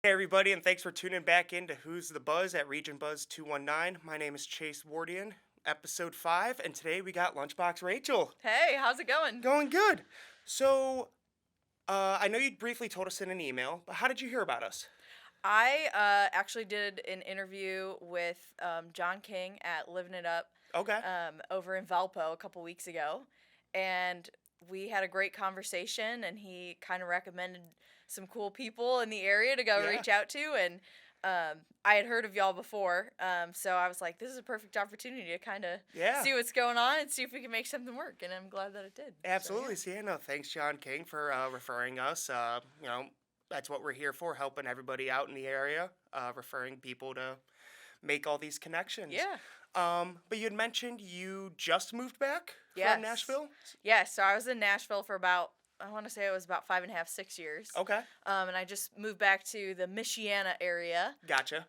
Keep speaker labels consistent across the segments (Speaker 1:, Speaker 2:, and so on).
Speaker 1: Hey everybody, and thanks for tuning back in to Who's the Buzz at Region Buzz 219. My name is Chase Wardian, episode 5, and today we got Lunchbox Rachel.
Speaker 2: Hey, how's it going?
Speaker 1: Going good. So, I know you briefly told us in an email, but how did you hear about us?
Speaker 2: I actually did an interview with John King at Living It Up
Speaker 1: Okay.
Speaker 2: over in Valpo a couple weeks ago, and we had a great conversation, and he kind of recommended some cool people in the area to go
Speaker 1: Yeah.
Speaker 2: reach out to, and I had heard of y'all before, so I was like, this is a perfect opportunity to kind of
Speaker 1: Yeah.
Speaker 2: see what's going on and see if we can make something work, and I'm glad that it did.
Speaker 1: Absolutely.
Speaker 2: So,
Speaker 1: So, yeah, no, thanks, John King, for referring us. That's what we're here for, helping everybody out in the area, referring people to make all these connections.
Speaker 2: yeah.
Speaker 1: But you had mentioned you just moved back
Speaker 2: Yes.
Speaker 1: from Nashville?
Speaker 2: Yeah, so I was in Nashville for about, I want to say it was about 5.5, 6 years.
Speaker 1: Okay.
Speaker 2: And I just moved back to the Michiana area.
Speaker 1: Gotcha.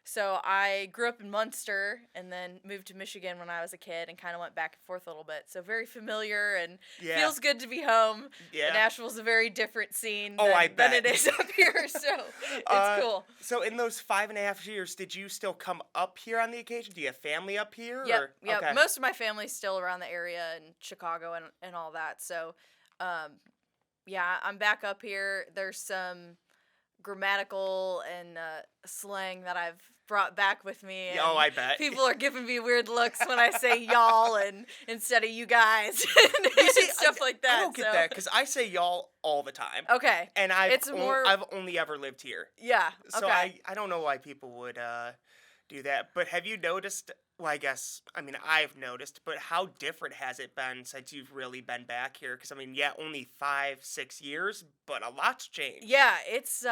Speaker 2: So I grew up in Munster and then moved to Michigan when I was a kid and kind of went back and forth a little bit. So very familiar and
Speaker 1: Yeah.
Speaker 2: feels good to be home.
Speaker 1: Yeah.
Speaker 2: Nashville's a very different scene
Speaker 1: Oh, I
Speaker 2: than
Speaker 1: bet.
Speaker 2: it is up here, so it's cool.
Speaker 1: So in those 5.5 years, did you still come up here on the occasion? Do you have family up here?
Speaker 2: Yep,
Speaker 1: or?
Speaker 2: yep.
Speaker 1: Okay.
Speaker 2: Most of my family's still around the area in Chicago and all that. So, yeah, I'm back up here. There's some grammatical and slang that I've brought back with me.
Speaker 1: Oh,
Speaker 2: and
Speaker 1: I bet.
Speaker 2: People are giving me weird looks when I say y'all and instead of you guys and
Speaker 1: You see,
Speaker 2: stuff like that.
Speaker 1: I don't get that because I say y'all all the time.
Speaker 2: Okay.
Speaker 1: And
Speaker 2: It's more-
Speaker 1: I've only ever lived here.
Speaker 2: Yeah.
Speaker 1: So
Speaker 2: Okay.
Speaker 1: I don't know why people would do that. But have you noticed, well, I guess, I mean, I've noticed, but how different has it been since you've really been back here? Because, I mean, yeah, only 5-6 years, but a lot's changed.
Speaker 2: Yeah, it's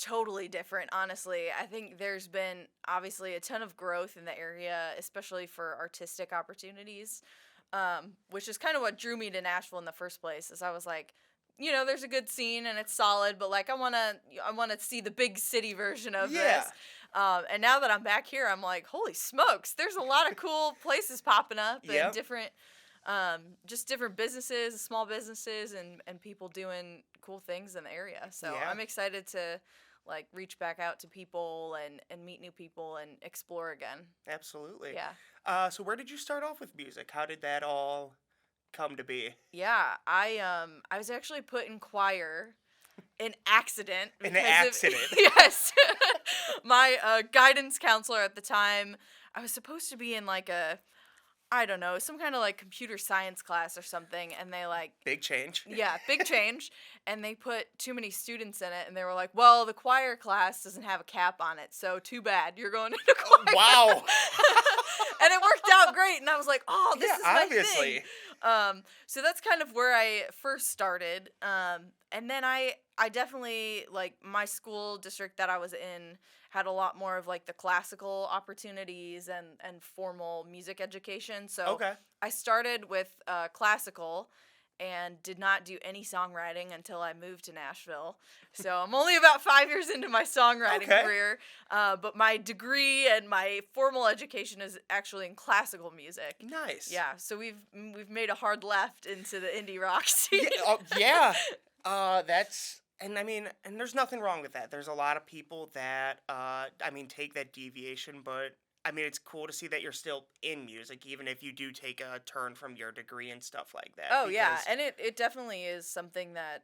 Speaker 2: totally different, honestly. I think there's been obviously a ton of growth in the area, especially for artistic opportunities, which is kind of what drew me to Nashville in the first place. Is I was like, there's a good scene and it's solid, but like I wanna see the big city version of
Speaker 1: Yeah.
Speaker 2: this. And now that I'm back here, I'm like, holy smokes, there's a lot of cool places popping up
Speaker 1: Yep.
Speaker 2: and different, just different businesses, small businesses, and people doing cool things in the area. So
Speaker 1: Yeah.
Speaker 2: I'm excited to like reach back out to people and meet new people and explore again.
Speaker 1: Absolutely.
Speaker 2: Yeah.
Speaker 1: So where did you start off with music? How did that all come to be?
Speaker 2: Yeah. I was actually put in choir in accident.
Speaker 1: An
Speaker 2: because of-
Speaker 1: accident?
Speaker 2: Yes. My guidance counselor at the time, I was supposed to be in like I don't know, some kind of like computer science class or something, and they like,
Speaker 1: Big change.
Speaker 2: yeah, big change, and they put too many students in it, and they were like, well, the choir class doesn't have a cap on it, so too bad, you're going into choir.
Speaker 1: Wow.
Speaker 2: And it worked out great, and I was like, oh, this
Speaker 1: Yeah,
Speaker 2: is my
Speaker 1: obviously.
Speaker 2: thing. So that's kind of where I first started, and then I definitely, like, my school district that I was in had a lot more of, like, the classical opportunities and formal music education, so
Speaker 1: Okay.
Speaker 2: I started with classical and did not do any songwriting until I moved to Nashville. So I'm only about 5 years into my songwriting
Speaker 1: Okay.
Speaker 2: career, but my degree and my formal education is actually in classical music.
Speaker 1: Nice.
Speaker 2: Yeah, so we've made a hard left into the indie rock scene.
Speaker 1: Yeah. That's, and I mean, and there's nothing wrong with that. There's a lot of people that, take that deviation, but I mean, it's cool to see that you're still in music, even if you do take a turn from your degree and stuff like that.
Speaker 2: Oh, yeah,
Speaker 1: because-
Speaker 2: and it definitely is something that,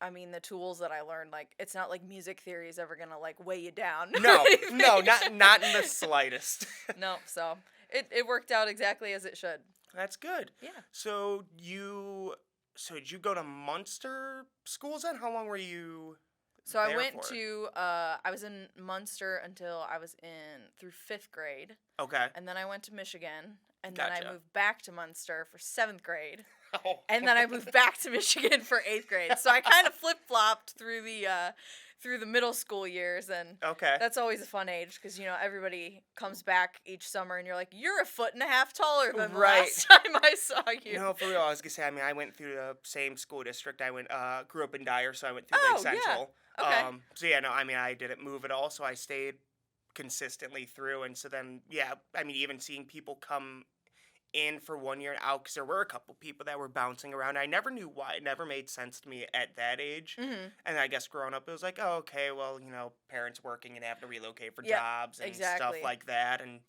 Speaker 2: I mean, the tools that I learned, like, it's not like music theory is ever gonna, like, weigh you down. or
Speaker 1: No,
Speaker 2: anything.
Speaker 1: not in the slightest.
Speaker 2: No, so it worked out exactly as it should.
Speaker 1: That's good.
Speaker 2: Yeah.
Speaker 1: So did you go to Munster schools then? How long were you
Speaker 2: So I
Speaker 1: there
Speaker 2: went
Speaker 1: for?
Speaker 2: to I was in Munster until I was through 5th grade,
Speaker 1: Okay.
Speaker 2: and then I went to Michigan, and then
Speaker 1: Gotcha.
Speaker 2: I moved back to Munster for 7th grade,
Speaker 1: Oh.
Speaker 2: and then I moved back to Michigan for 8th grade. So I kind of flip-flopped through the middle school years, and
Speaker 1: Okay.
Speaker 2: that's always a fun age because everybody comes back each summer, and you're like, you're a foot and a half taller than the
Speaker 1: Right.
Speaker 2: last time I saw you.
Speaker 1: No, for real. I was gonna say. I mean, I went through the same school district. I grew up in Dyer, so I went through Lake
Speaker 2: Oh, yeah.
Speaker 1: Central.
Speaker 2: Okay.
Speaker 1: So yeah, no, I mean, I didn't move at all, so I stayed consistently through, and so then, yeah, I mean, even seeing people come in for 1 year and out because there were a couple people that were bouncing around. I never knew why. It never made sense to me at that age.
Speaker 2: Mhm.
Speaker 1: And I guess growing up, it was like, oh, okay, well, parents working and have to relocate for
Speaker 2: Yep.
Speaker 1: jobs and stuff
Speaker 2: Exactly.
Speaker 1: like that. And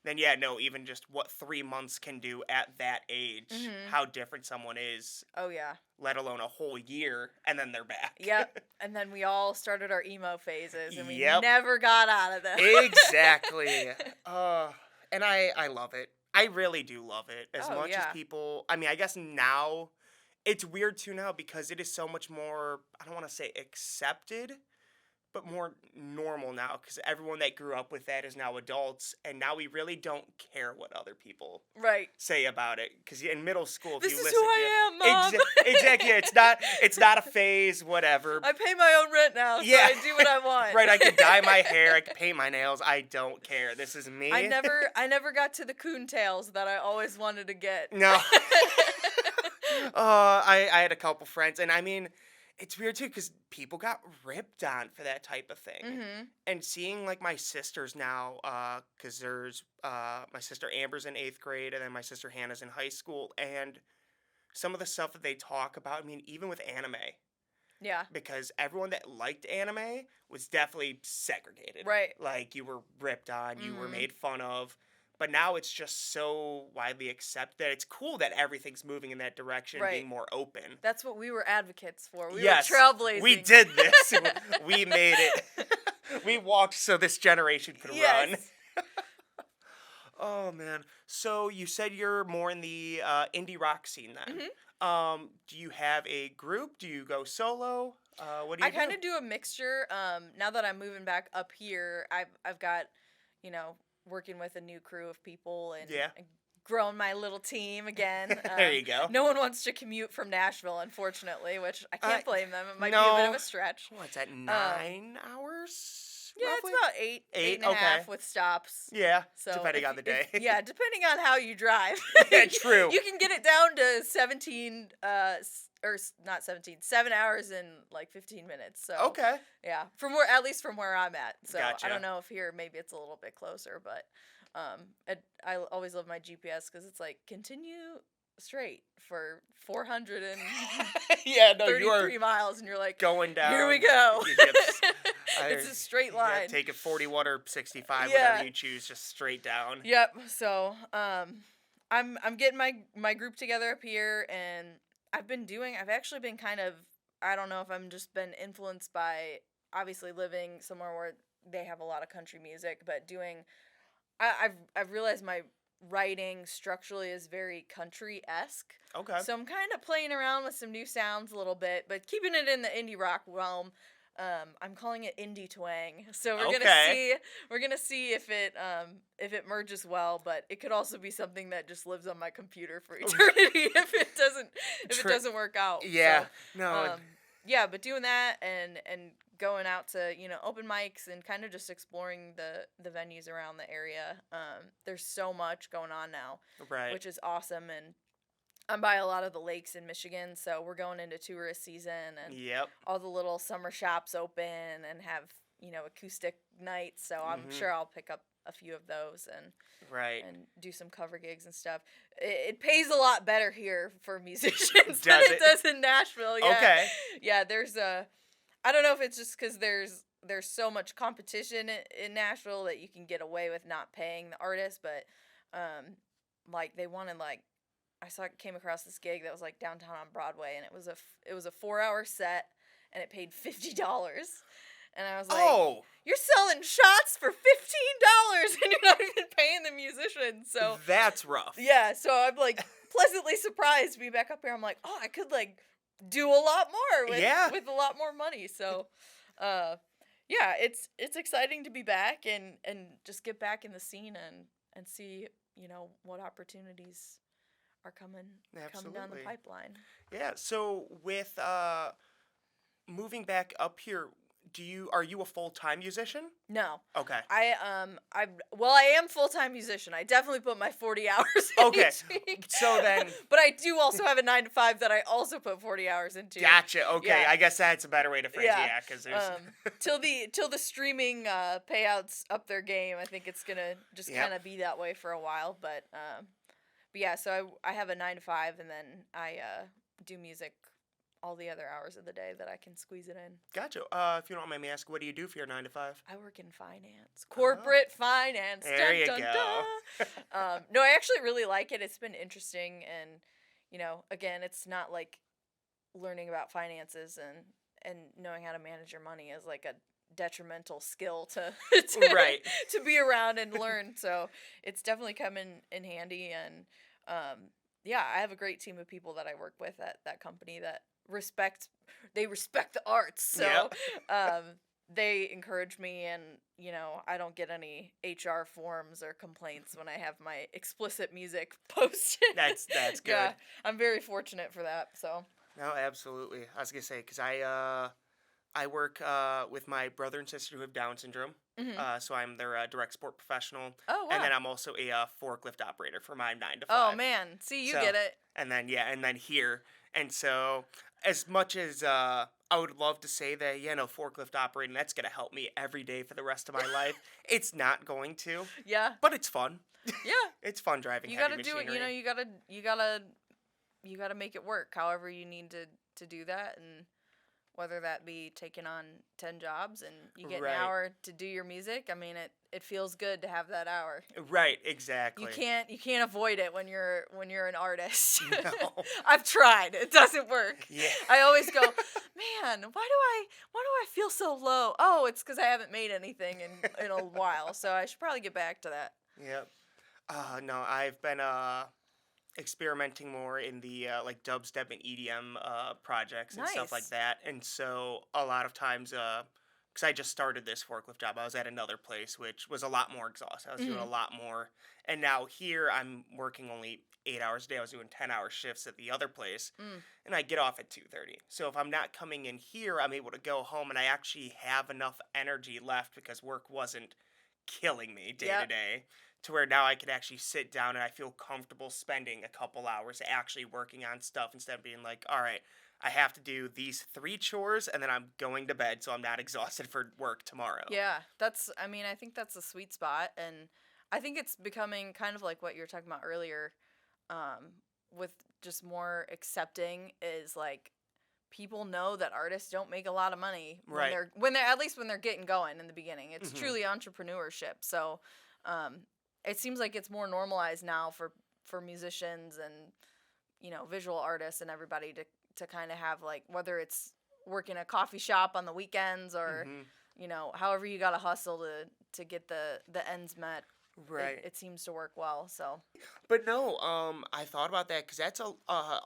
Speaker 1: then, yeah, no, even just what 3 months can do at that age,
Speaker 2: Mhm.
Speaker 1: how different someone is,
Speaker 2: Oh yeah.
Speaker 1: let alone a whole year, and then they're back.
Speaker 2: Yep. And then we all started our emo phases, and we
Speaker 1: Yep.
Speaker 2: never got out of them.
Speaker 1: Exactly. And I love it. I really do love it. As
Speaker 2: Oh
Speaker 1: much as
Speaker 2: yeah.
Speaker 1: people, I mean, I guess now it's weird too now because it is so much more, I don't want to say accepted, but more normal now because everyone that grew up with that is now adults, and now we really don't care what other people
Speaker 2: Right.
Speaker 1: say about it because in middle school, if
Speaker 2: This
Speaker 1: you
Speaker 2: is
Speaker 1: listen
Speaker 2: who
Speaker 1: to
Speaker 2: I am, Mom.
Speaker 1: exactly, it's not a phase, whatever.
Speaker 2: I pay my own rent now, so
Speaker 1: Yeah.
Speaker 2: I do what I want.
Speaker 1: Right, I could dye my hair, I could paint my nails, I don't care. This is me.
Speaker 2: I never got to the coontails that I always wanted to get.
Speaker 1: No. I had a couple friends, and I mean, it's weird too because people got ripped on for that type of thing.
Speaker 2: Mhm.
Speaker 1: And seeing like my sisters now, because there's my sister Amber's in 8th grade, and then my sister Hannah's in high school, and some of the stuff that they talk about, I mean, even with anime,
Speaker 2: Yeah.
Speaker 1: because everyone that liked anime was definitely segregated.
Speaker 2: Right.
Speaker 1: Like, you were ripped on, you were
Speaker 2: Mhm.
Speaker 1: made fun of. But now it's just so widely accepted that it's cool that everything's moving in that direction,
Speaker 2: Right.
Speaker 1: being more open.
Speaker 2: That's what we were advocates for. We
Speaker 1: Yes,
Speaker 2: were trailblazing.
Speaker 1: we did this. We made it. We walked so this generation could run.
Speaker 2: Yes.
Speaker 1: Oh, man. So you said you're more in the indie rock scene then. Do you have a group? Do you go solo? What do you
Speaker 2: I kind
Speaker 1: do?
Speaker 2: of do a mixture. Now that I'm moving back up here, I've got, working with a new crew of people and
Speaker 1: Yeah.
Speaker 2: grown my little team again.
Speaker 1: There you go.
Speaker 2: No one wants to commute from Nashville, unfortunately, which I can't blame them. It might be a bit
Speaker 1: no.
Speaker 2: of a stretch.
Speaker 1: What's that, 9 hours?
Speaker 2: Yeah, it's
Speaker 1: roughly?
Speaker 2: about eight and a
Speaker 1: Okay.
Speaker 2: half with stops.
Speaker 1: Yeah,
Speaker 2: So
Speaker 1: depending on the day.
Speaker 2: yeah, depending on how you drive.
Speaker 1: Yeah, true.
Speaker 2: You can get it down to 17, not 17, 7 hours in like 15 minutes. So
Speaker 1: Okay.
Speaker 2: yeah, at least from where I'm at. So I
Speaker 1: Gotcha.
Speaker 2: don't know if here maybe it's a little bit closer, but I always love my GPS because it's like continue straight for 433
Speaker 1: Yeah, no, you are
Speaker 2: miles, and you're like,
Speaker 1: going down.
Speaker 2: here we go.
Speaker 1: Yep.
Speaker 2: It's a straight
Speaker 1: Yeah,
Speaker 2: line.
Speaker 1: take it 41 or 65,
Speaker 2: Yeah.
Speaker 1: whatever you choose, just straight down.
Speaker 2: Yep. So, I'm getting my group together up here, and I've actually been kind of, I don't know if I'm just been influenced by obviously living somewhere where they have a lot of country music, but I've realized my writing structurally is very country-esque.
Speaker 1: Okay.
Speaker 2: So I'm kind of playing around with some new sounds a little bit, but keeping it in the indie rock realm. I'm calling it indie twang. So we're gonna see if it merges well, but it could also be something that just lives on my computer for eternity if it doesn't work out.
Speaker 1: Yeah.
Speaker 2: So,
Speaker 1: No.
Speaker 2: yeah, but doing that and going out to open mics and kind of just exploring the venues around the area. There's so much going on now,
Speaker 1: Right.
Speaker 2: which is awesome, and I'm by a lot of the lakes in Michigan, so we're going into tourist season, and
Speaker 1: Yep.
Speaker 2: all the little summer shops open and have acoustic nights. So I'm
Speaker 1: Mhm.
Speaker 2: sure I'll pick up a few of those and
Speaker 1: Right.
Speaker 2: do some cover gigs and stuff. It pays a lot better here for musicians than
Speaker 1: Does
Speaker 2: it
Speaker 1: it?
Speaker 2: does in Nashville. Yeah.
Speaker 1: Okay.
Speaker 2: Yeah, I don't know if it's just because there's so much competition in Nashville that you can get away with not paying the artist, but like they wanted came across this gig that was like downtown on Broadway, and it was a 4-hour set, and it paid $50, and I was like,
Speaker 1: Oh,
Speaker 2: you're selling shots for $15, and you're not even paying the musician. So
Speaker 1: that's rough.
Speaker 2: yeah, so I'm like pleasantly surprised to be back up here. I'm like, oh, I could like do a lot more with a lot more money. So, yeah, it's exciting to be back and just get back in the scene and see what opportunities are coming down the
Speaker 1: Absolutely.
Speaker 2: pipeline.
Speaker 1: Yeah. So with moving back up here, are you a full-time musician?
Speaker 2: No,
Speaker 1: Okay.
Speaker 2: I am full-time musician. I definitely put my 40 hours in
Speaker 1: Okay,
Speaker 2: each week.
Speaker 1: so then-
Speaker 2: but I do also have a 9 to 5 that I also put 40 hours into.
Speaker 1: Gotcha. Okay.
Speaker 2: Yeah.
Speaker 1: I guess that's a better way to phrase it. Yeah, because there's
Speaker 2: Till the streaming payouts up their game, I think it's gonna just
Speaker 1: Yep.
Speaker 2: kind of be that way for a while. But yeah, so I have a 9 to 5, and then I do music all the other hours of the day that I can squeeze it in.
Speaker 1: Gotcha. If you don't mind me asking, what do you do for your 9 to 5?
Speaker 2: I work in finance,
Speaker 1: Oh,
Speaker 2: corporate finance.
Speaker 1: there
Speaker 2: Dun
Speaker 1: you
Speaker 2: dun
Speaker 1: go.
Speaker 2: dun. No, I actually really like it. It's been interesting, and again, it's not like learning about finances and knowing how to manage your money is like a detrimental skill to
Speaker 1: Right.
Speaker 2: to be around and learn. So it's definitely come in handy, and yeah, I have a great team of people that I work with at that company that respect the arts. So
Speaker 1: Yep.
Speaker 2: um, they encourage me, and I don't get any HR forms or complaints when I have my explicit music posted.
Speaker 1: That's
Speaker 2: Yeah,
Speaker 1: good.
Speaker 2: I'm very fortunate for that. So.
Speaker 1: No, absolutely. I was gonna say because I work with my brother and sister who have Down syndrome.
Speaker 2: Mhm.
Speaker 1: So I'm their direct sport professional,
Speaker 2: Oh,
Speaker 1: and then
Speaker 2: wow.
Speaker 1: I'm also a forklift operator for my nine to
Speaker 2: Oh,
Speaker 1: five.
Speaker 2: man. See, you
Speaker 1: So,
Speaker 2: get it.
Speaker 1: and then yeah, and then here, and so as much as I would love to say that forklift operating that's gonna help me every day for the rest of my life, it's not going to,
Speaker 2: Yeah.
Speaker 1: but it's fun.
Speaker 2: Yeah.
Speaker 1: It's fun driving
Speaker 2: You
Speaker 1: heavy
Speaker 2: gotta do it.
Speaker 1: machinery.
Speaker 2: You gotta make it work however you need to do that. And whether that be taking on 10 jobs and you get an
Speaker 1: Right,
Speaker 2: hour to do your music, I mean, it feels good to have that hour.
Speaker 1: right,
Speaker 2: You
Speaker 1: exactly.
Speaker 2: can't avoid it when you're an artist.
Speaker 1: No,
Speaker 2: I've tried. It doesn't work.
Speaker 1: yeah,
Speaker 2: I always go, "Man, why do I feel so low?" Oh, it's cuz I haven't made anything in a while. So I should probably get back to that.
Speaker 1: yep. No, I've been experimenting more in the like dubstep and EDM projects and stuff like
Speaker 2: Nice.
Speaker 1: that. And so a lot of times, because I just started this forklift job, I was at another place which was a lot more exhausting. I was doing a
Speaker 2: Mhm.
Speaker 1: lot more, and now here I'm working only 8 hours a day. I was doing 10-hour shifts at the other place,
Speaker 2: Mm.
Speaker 1: and I get off at 2:30. So if I'm not coming in here, I'm able to go home, and I actually have enough energy left because work wasn't killing me day to
Speaker 2: Yep.
Speaker 1: day to where now I can actually sit down and I feel comfortable spending a couple hours actually working on stuff instead of being like, all right, I have to do these 3 chores and then I'm going to bed so I'm not exhausted for work tomorrow.
Speaker 2: Yeah. I mean, I think that's a sweet spot, and I think it's becoming kind of like what you were talking about earlier, um, with just more accepting is like people know that artists don't make a lot of money
Speaker 1: Right.
Speaker 2: when they're at least when they're getting going in the beginning. It's
Speaker 1: Hmm.
Speaker 2: truly entrepreneurship. So um, it seems like it's more normalized now for musicians and visual artists and everybody to kind of have, like, whether it's working a coffee shop on the weekends or
Speaker 1: Hmm.
Speaker 2: however you got to hustle to get the ends met. it,
Speaker 1: Right.
Speaker 2: it seems to work well. So
Speaker 1: But no, I thought about that because that's a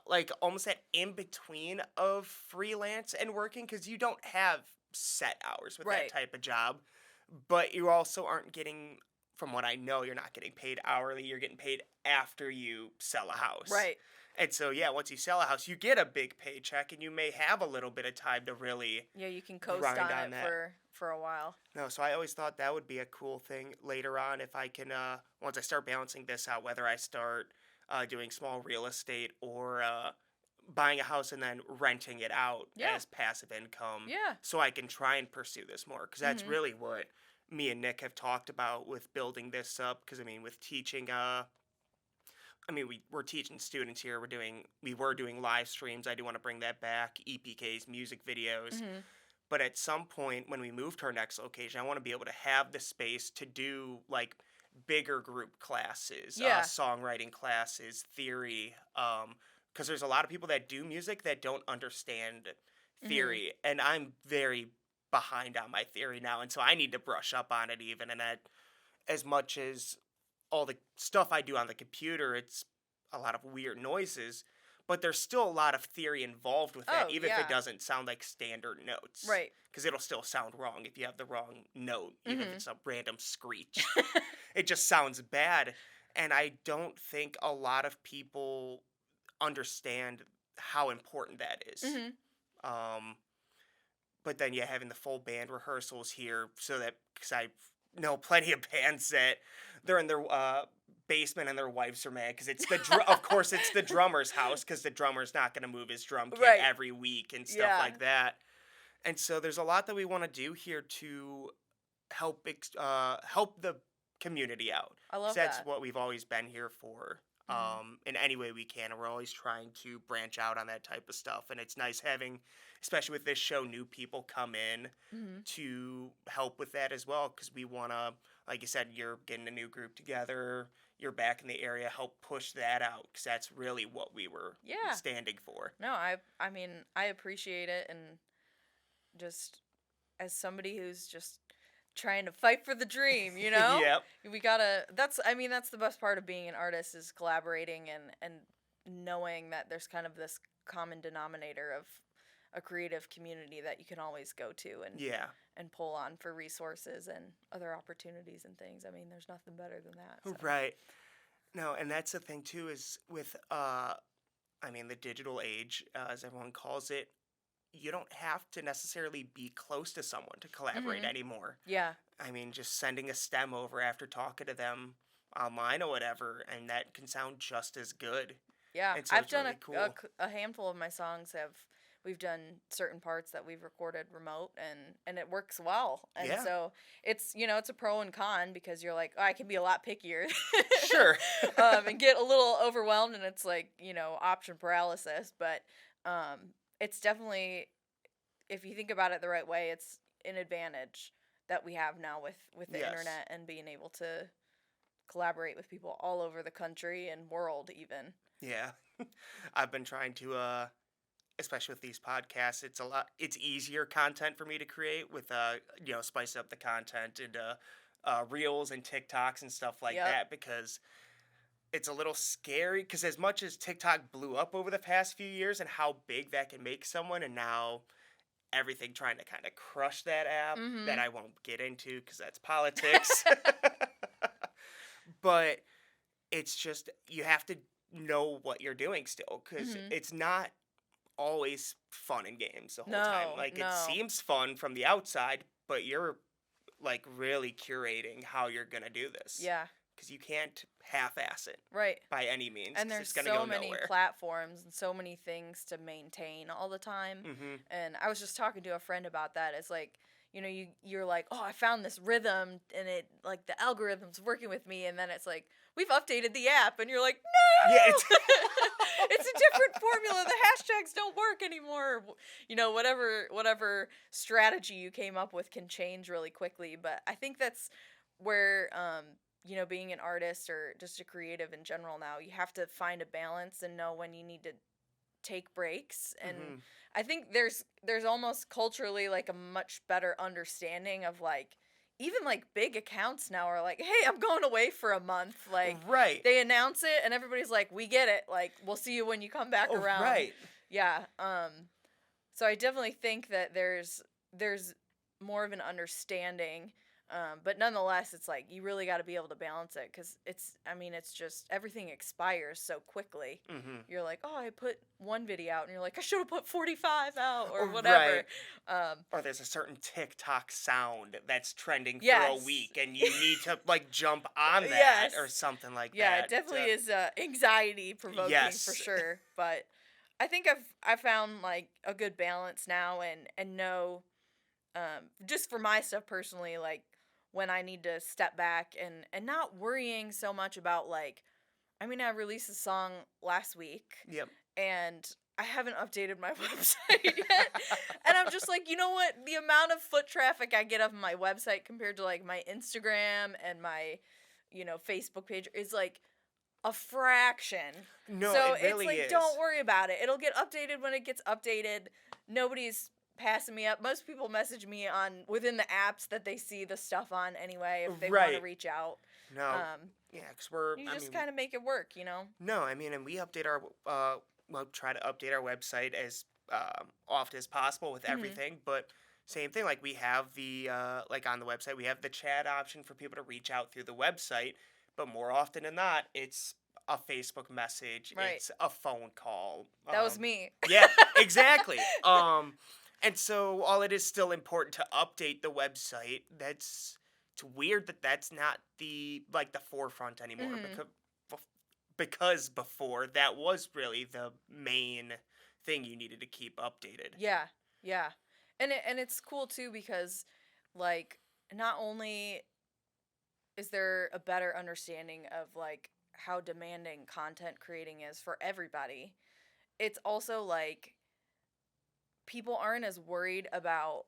Speaker 1: like almost that in between of freelance and working because you don't have set hours with that
Speaker 2: right,
Speaker 1: type of job, but you also aren't getting, from what I know, you're not getting paid hourly. You're getting paid after you sell a house,
Speaker 2: right.
Speaker 1: and so yeah, once you sell a house, you get a big paycheck, and you may have a little bit of time to really
Speaker 2: Yeah, you can coast
Speaker 1: grind
Speaker 2: on
Speaker 1: on
Speaker 2: it
Speaker 1: that.
Speaker 2: for a while.
Speaker 1: No, so I always thought that would be a cool thing later on if I can, once I start balancing this out, whether I start doing small real estate or buying a house and then renting it out
Speaker 2: Yeah,
Speaker 1: as passive income
Speaker 2: yeah.
Speaker 1: so I can try and pursue this more. Because that's
Speaker 2: Mhm.
Speaker 1: really what me and Nick have talked about with building this up. Because, I mean, with teaching, we're teaching students here. We were doing live streams. I do want to bring that back, EPKs, music videos,
Speaker 2: Mhm.
Speaker 1: but at some point, when we move to our next location, I want to be able to have the space to do like bigger group classes,
Speaker 2: Yeah.
Speaker 1: songwriting classes, theory. Because there's a lot of people that do music that don't understand
Speaker 2: Mhm.
Speaker 1: theory, and I'm very behind on my theory now, and so I need to brush up on it even. And that, as much as all the stuff I do on the computer, it's a lot of weird noises, but there's still a lot of theory involved with that,
Speaker 2: Oh,
Speaker 1: even if it
Speaker 2: yeah.
Speaker 1: doesn't sound like standard notes.
Speaker 2: Right.
Speaker 1: Because it'll still sound wrong if you have the wrong note, even if
Speaker 2: Mhm.
Speaker 1: it's a random screech. It just sounds bad. And I don't think a lot of people understand how important that is.
Speaker 2: Mhm.
Speaker 1: Um, but then, yeah, having the full band rehearsals here so that, because I know plenty of bands that they're in their basement and their wives are mad because of course, it's the drummer's house because the drummer's not going to move his drum kit
Speaker 2: Right.
Speaker 1: every week and stuff
Speaker 2: Yeah.
Speaker 1: like that. And so there's a lot that we want to do here to help the community out
Speaker 2: I
Speaker 1: because
Speaker 2: love
Speaker 1: that's
Speaker 2: that.
Speaker 1: what we've always been here for.
Speaker 2: Mhm.
Speaker 1: in any way we can. And we're always trying to branch out on that type of stuff. And it's nice having, especially with this show, new people come in
Speaker 2: Mhm.
Speaker 1: to help with that as well. Because we want to, like you said, you're getting a new group together, you're back in the area, help push that out. Because that's really what we were
Speaker 2: Yeah.
Speaker 1: standing for.
Speaker 2: No, I mean, I appreciate it, and just as somebody who's just trying to fight for the dream, you know?
Speaker 1: Yep.
Speaker 2: We gotta that's I mean, that's the best part of being an artist is collaborating and knowing that there's kind of this common denominator of a creative community that you can always go to
Speaker 1: Yeah.
Speaker 2: and pull on for resources and other opportunities and things. I mean, there's nothing better than that. So
Speaker 1: Right. No, and that's the thing too is with I mean the digital age, as everyone calls it, you don't have to necessarily be close to someone to collaborate
Speaker 2: Mhm.
Speaker 1: anymore.
Speaker 2: Yeah.
Speaker 1: I mean, just sending a stem over after talking to them online or whatever, and that can sound just as good.
Speaker 2: Yeah,
Speaker 1: And so
Speaker 2: I've
Speaker 1: it's
Speaker 2: done
Speaker 1: really cool.
Speaker 2: a handful of my songs have we've done certain parts that we've recorded remote and it works well. And
Speaker 1: Yeah.
Speaker 2: so it's it's a pro and con because you're like, oh, I can be a lot pickier.
Speaker 1: Sure.
Speaker 2: And get a little overwhelmed and it's like, option paralysis, but it's definitely if you think about it the right way, it's an advantage that we have now with the
Speaker 1: Yes.
Speaker 2: internet and being able to collaborate with people all over the country and world even.
Speaker 1: Yeah. I've been trying to especially with these podcasts, it's easier content for me to create with spice up the content into reels and TikToks and stuff like
Speaker 2: Yep.
Speaker 1: that because it's a little scary because as much as TikTok blew up over the past few years and how big that can make someone and now everything trying to kind of crush that app that
Speaker 2: Mhm.
Speaker 1: I won't get into because that's politics. But it's just you have to know what you're doing still because
Speaker 2: Mhm.
Speaker 1: it's not always fun and games the whole time.
Speaker 2: No,
Speaker 1: Like it
Speaker 2: no.
Speaker 1: seems fun from the outside, but you're like really curating how you're gonna do this
Speaker 2: Yeah,
Speaker 1: because you can't half-ass it
Speaker 2: right.
Speaker 1: by any means
Speaker 2: And
Speaker 1: because
Speaker 2: there's
Speaker 1: it's gonna go
Speaker 2: so many
Speaker 1: nowhere.
Speaker 2: platforms and so many things to maintain all the time.
Speaker 1: Hmm.
Speaker 2: And I was just talking to a friend about that. It's like, you're like, "Oh, I found this rhythm and it like the algorithm's working with me." And then it's like, "We've updated the app." And you're like,
Speaker 1: Yeah, it's
Speaker 2: "No!" It's a different formula. The hashtags don't work anymore. Whatever strategy you came up with can change really quickly, but I think that's where being an artist or just a creative in general now, you have to find a balance and know when you need to take breaks. And
Speaker 1: hmm
Speaker 2: I think there's almost culturally like a much better understanding of like even like big accounts now are like, "Hey, I'm going away for a month." Like
Speaker 1: right.
Speaker 2: they announce it and everybody's like, "We get it. Like we'll see you when you come back
Speaker 1: Oh,
Speaker 2: around."
Speaker 1: right.
Speaker 2: Yeah. So I definitely think that there's more of an understanding, but nonetheless, it's like you really got to be able to balance it because it's just everything expires so quickly.
Speaker 1: Hmm.
Speaker 2: You're like, oh, I put one video out, and you're like, I should have put 45 out or
Speaker 1: Right.
Speaker 2: whatever. Um,
Speaker 1: Or there's a certain TikTok sound that's trending for a
Speaker 2: yes,
Speaker 1: week, and you need to like jump on that or
Speaker 2: yes,
Speaker 1: something like
Speaker 2: yeah, it
Speaker 1: that.
Speaker 2: definitely is anxiety provoking for
Speaker 1: Yes.
Speaker 2: sure. But I think I found like a good balance now and know just for my stuff personally, like when I need to step back and not worrying so much about like I released a song last week
Speaker 1: Yep.
Speaker 2: and I haven't updated my website yet. And I'm just like, you know what? The amount of foot traffic I get off my website compared to like my Instagram and my, Facebook page is like a fraction.
Speaker 1: No,
Speaker 2: So
Speaker 1: it
Speaker 2: it's
Speaker 1: really
Speaker 2: like,
Speaker 1: is.
Speaker 2: don't worry about it. It'll get updated when it gets updated. Nobody's passing me up. Most people message me on within the apps that they see the stuff on anyway if they want to
Speaker 1: Right.
Speaker 2: reach out.
Speaker 1: No.
Speaker 2: Um,
Speaker 1: Yeah, because we're.
Speaker 2: you
Speaker 1: I
Speaker 2: just
Speaker 1: mean,
Speaker 2: kind of make it work.
Speaker 1: no. I mean, and we update our. Well, try to update our website as often as possible with
Speaker 2: Hmm.
Speaker 1: everything. But same thing. Like we have the like on the website, we have the chat option for people to reach out through the website. But more often than not, it's a Facebook message.
Speaker 2: Right.
Speaker 1: It's a phone call.
Speaker 2: That was me.
Speaker 1: Yeah, exactly. And so all it is still important to update the website. It's weird that that's not the forefront anymore
Speaker 2: Hmm.
Speaker 1: because before that was really the main thing you needed to keep updated.
Speaker 2: Yeah. Yeah. And it's cool too because like not only is there a better understanding of like how demanding content creating is for everybody, it's also like people aren't as worried about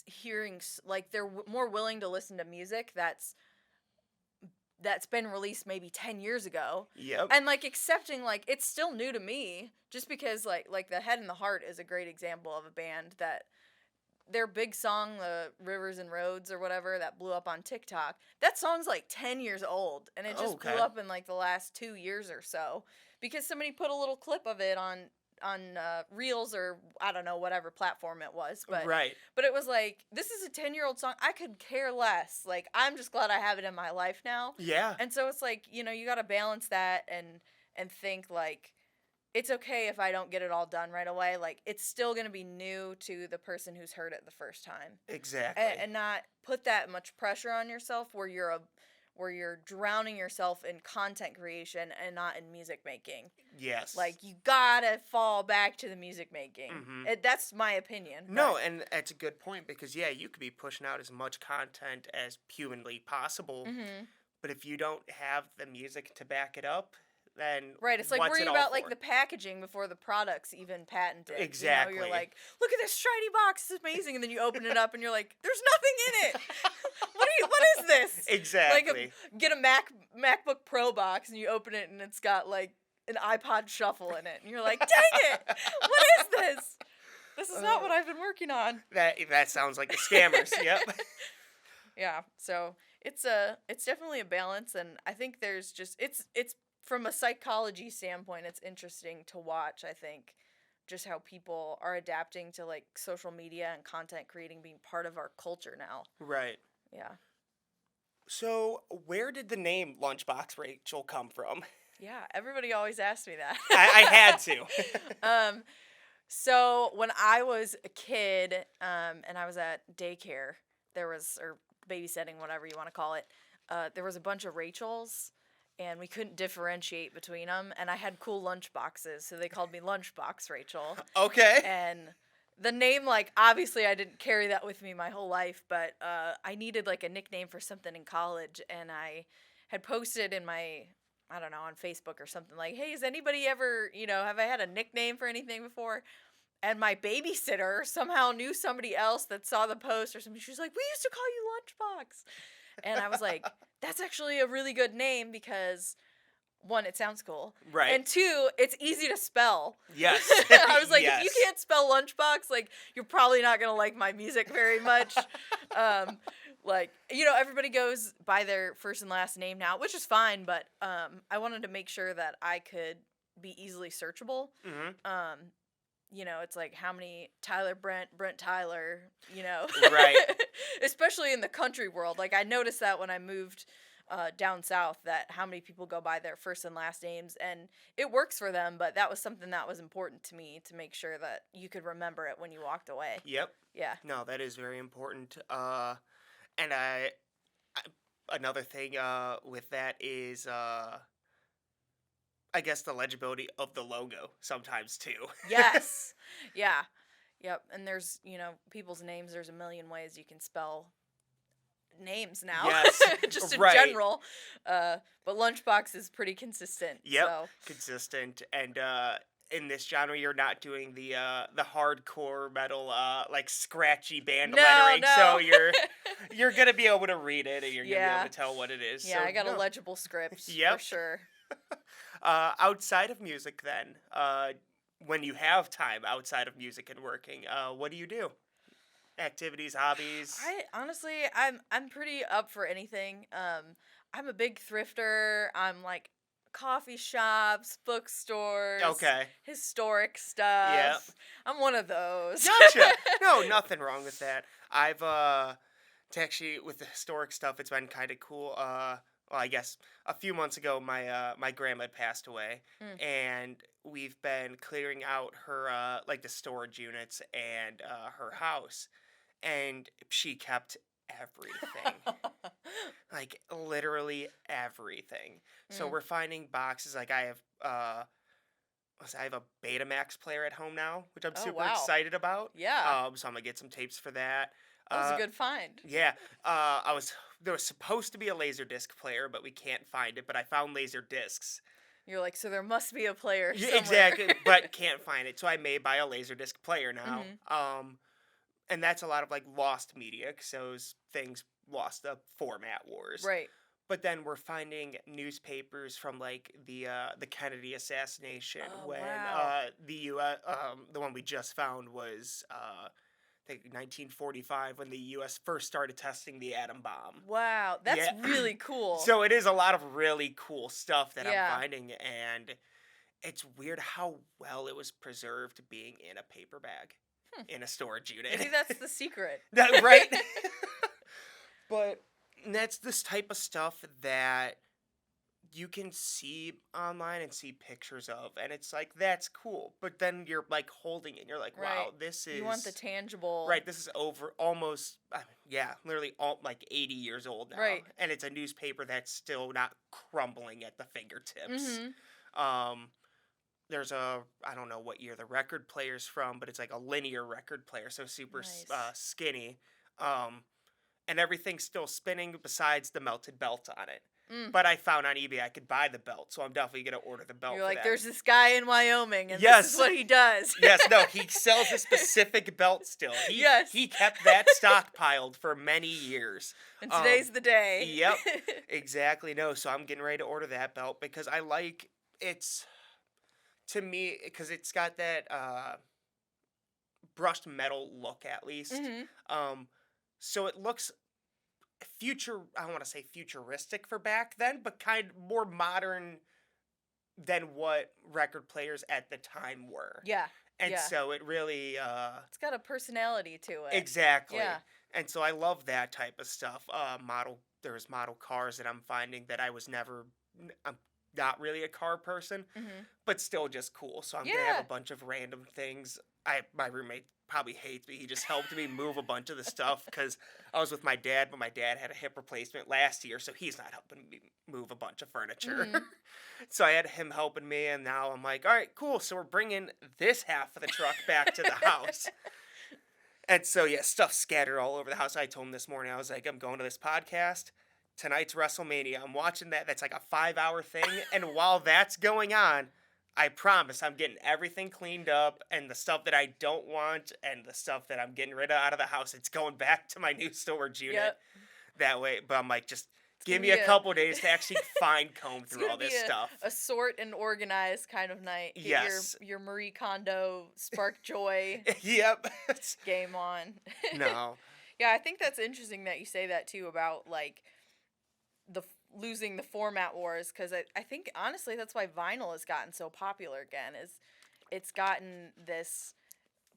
Speaker 2: hearing like they're more willing to listen to music that's been released maybe 10 years ago,
Speaker 1: Yep.
Speaker 2: and like accepting like it's still new to me, just because like the Head and the Heart is a great example of a band that their big song, the Rivers and Roads or whatever, that blew up on TikTok, that song's like 10 years old, and it
Speaker 1: Oh,
Speaker 2: just blew
Speaker 1: okay.
Speaker 2: up in like the last 2 years or so because somebody put a little clip of it on Reels, or I don't know, whatever platform it was,
Speaker 1: Right.
Speaker 2: but it was like, this is a 10-year-old song. I could care less. Like, I'm just glad I have it in my life now.
Speaker 1: Yeah.
Speaker 2: And so it's like, you got to balance that and think like it's okay if I don't get it all done right away. Like, it's still going to be new to the person who's heard it the first time.
Speaker 1: Exactly.
Speaker 2: And not put that much pressure on yourself where you're drowning yourself in content creation and not in music making.
Speaker 1: Yes.
Speaker 2: Like, you gotta fall back to the music making.
Speaker 1: Mhm.
Speaker 2: That's my opinion.
Speaker 1: No, and that's a good point because yeah, you could be pushing out as much content as humanly possible,
Speaker 2: Mm-hmm.
Speaker 1: but if you don't have the music to back it up, then
Speaker 2: Right, it's like
Speaker 1: what's it
Speaker 2: worrying
Speaker 1: all
Speaker 2: about like
Speaker 1: for?
Speaker 2: the packaging before the product's even patented.
Speaker 1: Exactly.
Speaker 2: You're like, look at this shiny box, it's amazing, and then you open it up and you're like, there's nothing in it. What is this?
Speaker 1: Exactly.
Speaker 2: Like get a MacBook Pro box and you open it and it's got like an iPod Shuffle in it, and you're like, dang it, what is this? This is not what I've been working on.
Speaker 1: That sounds like the scammers. Yep.
Speaker 2: Yeah, so it's definitely a balance, and I think there's just it's from a psychology standpoint, it's interesting to watch. I think just how people are adapting to like social media and content creating being part of our culture now.
Speaker 1: Right.
Speaker 2: Yeah,
Speaker 1: So, where did the name Lunchbox Rachel come from?
Speaker 2: yeah. Everybody always asks me that.
Speaker 1: I had to.
Speaker 2: So when I was a kid, and I was at daycare, or babysitting, whatever you want to call it, there was a bunch of Rachels, and we couldn't differentiate between them. And I had cool lunch boxes, so they called me Lunchbox Rachel.
Speaker 1: Okay.
Speaker 2: And the name, like, obviously I didn't carry that with me my whole life, but I needed like a nickname for something in college, and I had posted in my, I don't know, on Facebook or something like, hey, has anybody ever, have I had a nickname for anything before? And my babysitter somehow knew somebody else that saw the post or something. She was like, we used to call you Lunchbox. And I was like, that's actually a really good name because, one, it sounds cool.
Speaker 1: Right.
Speaker 2: And two, it's easy to spell.
Speaker 1: Yes.
Speaker 2: I was like,
Speaker 1: Yes.
Speaker 2: if you can't spell Lunchbox, like, you're probably not going to like my music very much. Like, everybody goes by their first and last name now, which is fine, but I wanted to make sure that I could be easily searchable.
Speaker 1: Mm-hmm.
Speaker 2: It's like how many Tyler Brent Tyler,
Speaker 1: Right.
Speaker 2: Especially in the country world. Like, I noticed that when I moved down south, that how many people go by their first and last names, and it works for them, but that was something that was important to me to make sure that you could remember it when you walked away.
Speaker 1: Yep.
Speaker 2: Yeah.
Speaker 1: No, that is very important. And another thing with that is I guess the legibility of the logo sometimes too.
Speaker 2: Yes. Yeah. Yep. And there's, people's names, there's a million ways you can spell names now.
Speaker 1: Yes.
Speaker 2: Just in
Speaker 1: right.
Speaker 2: general. But Lunchbox is pretty consistent.
Speaker 1: Yep.
Speaker 2: So.
Speaker 1: Consistent. And in this genre you're not doing the hardcore metal like scratchy band lettering.
Speaker 2: No.
Speaker 1: So you're gonna be able to read it and you're gonna be able to tell what it is.
Speaker 2: Yeah,
Speaker 1: so,
Speaker 2: I got a legible script
Speaker 1: Yep.
Speaker 2: for sure.
Speaker 1: Outside of music then, when you have time outside of music and working, what do you do? Activities, hobbies?
Speaker 2: I'm pretty up for anything. I'm a big thrifter. I'm like coffee shops, bookstores,
Speaker 1: Okay.
Speaker 2: historic stuff.
Speaker 1: Yep.
Speaker 2: I'm one of those.
Speaker 1: Gotcha. No, nothing wrong with that. I've to actually with the historic stuff, it's been kind of cool. Well, I guess a few months ago, my grandma had passed away, and we've been clearing out her like the storage units and her house, and she kept everything, like literally everything. So we're finding boxes. Like I have a Betamax player at home now, which I'm super excited about.
Speaker 2: Yeah.
Speaker 1: So I'm gonna get some tapes for that.
Speaker 2: That was a good find.
Speaker 1: Yeah. I was there was supposed to be a Laserdisc player, but we can't find it. But I found laser discs.
Speaker 2: You're like, so there must be a player
Speaker 1: Yeah,
Speaker 2: somewhere.
Speaker 1: exactly, but can't find it. So I may buy a Laserdisc player now.
Speaker 2: Mhm.
Speaker 1: And that's a lot of like lost media, because those things lost the format wars.
Speaker 2: Right.
Speaker 1: But then we're finding newspapers from like the Kennedy assassination,
Speaker 2: Oh,
Speaker 1: when
Speaker 2: wow.
Speaker 1: the U.S. The one we just found was I think 1945, when the U.S. first started testing the atom bomb.
Speaker 2: Wow. That's
Speaker 1: Yeah.
Speaker 2: really cool.
Speaker 1: So it is a lot of really cool stuff that I'm
Speaker 2: Yeah.
Speaker 1: finding, and it's weird how well it was preserved being in a paper bag in a storage unit.
Speaker 2: Maybe that's the secret.
Speaker 1: Right? But that's this type of stuff that you can see online and see pictures of, and it's like, that's cool. But then you're like holding it and you're like, wow,
Speaker 2: Right.
Speaker 1: this is
Speaker 2: You want the tangible.
Speaker 1: right, this is over almost yeah, literally like 80 years old now.
Speaker 2: Right.
Speaker 1: And it's a newspaper that's still not crumbling at the fingertips.
Speaker 2: Mhm.
Speaker 1: There's I don't know what year the record player's from, but it's like a linear record player, so super
Speaker 2: Nice.
Speaker 1: skinny. And everything's still spinning besides the melted belt on it.
Speaker 2: Mm.
Speaker 1: But I found on eBay I could buy the belt, so I'm definitely gonna order the belt.
Speaker 2: You're
Speaker 1: for
Speaker 2: like,
Speaker 1: that.
Speaker 2: there's this guy in Wyoming, and
Speaker 1: Yes.
Speaker 2: this is what he does.
Speaker 1: Yes, no, he sells a specific belt still.
Speaker 2: Yes.
Speaker 1: He kept that stockpiled for many years.
Speaker 2: And today's the day.
Speaker 1: Yep, exactly. No, so I'm getting ready to order that belt because I like it's, to me, because it's got that brushed metal look, at least.
Speaker 2: Mhm.
Speaker 1: So it looks I don't want to say futuristic for back then, but kind of more modern than what record players at the time were.
Speaker 2: Yeah.
Speaker 1: And
Speaker 2: yeah.
Speaker 1: so it really
Speaker 2: It's got a personality to it.
Speaker 1: exactly.
Speaker 2: Yeah.
Speaker 1: And so I love that type of stuff. There's model cars that I'm finding that I'm not really a car person,
Speaker 2: Mhm.
Speaker 1: but still just cool. So I'm gonna have
Speaker 2: Yeah.
Speaker 1: a bunch of random things. My roommate probably hates me. He just helped me move a bunch of the stuff because I was with my dad, but my dad had a hip replacement last year, so he's not helping me move a bunch of furniture.
Speaker 2: Mhm.
Speaker 1: So I had him helping me, and now I'm like, all right, cool. So we're bringing this half of the truck back to the house. And so, yeah, stuff scattered all over the house. I told him this morning, I was like, I'm going to this podcast. Tonight's WrestleMania. I'm watching that. That's like a 5-hour thing. And while that's going on, I promise I'm getting everything cleaned up, and the stuff that I don't want and the stuff that I'm getting rid of out of the house, it's going back to my new storage unit.
Speaker 2: Yep.
Speaker 1: That way. But I'm like, just give
Speaker 2: gonna
Speaker 1: me
Speaker 2: be
Speaker 1: a couple days to actually fine comb
Speaker 2: It's
Speaker 1: through
Speaker 2: gonna
Speaker 1: all
Speaker 2: be
Speaker 1: this stuff.
Speaker 2: a sort and organized kind of night. Get
Speaker 1: Yes.
Speaker 2: your Marie Kondo Spark Joy
Speaker 1: Yep.
Speaker 2: game on.
Speaker 1: No.
Speaker 2: Yeah, I think that's interesting that you say that too about like losing the format wars, because I think honestly that's why vinyl has gotten so popular again. Is it's gotten this,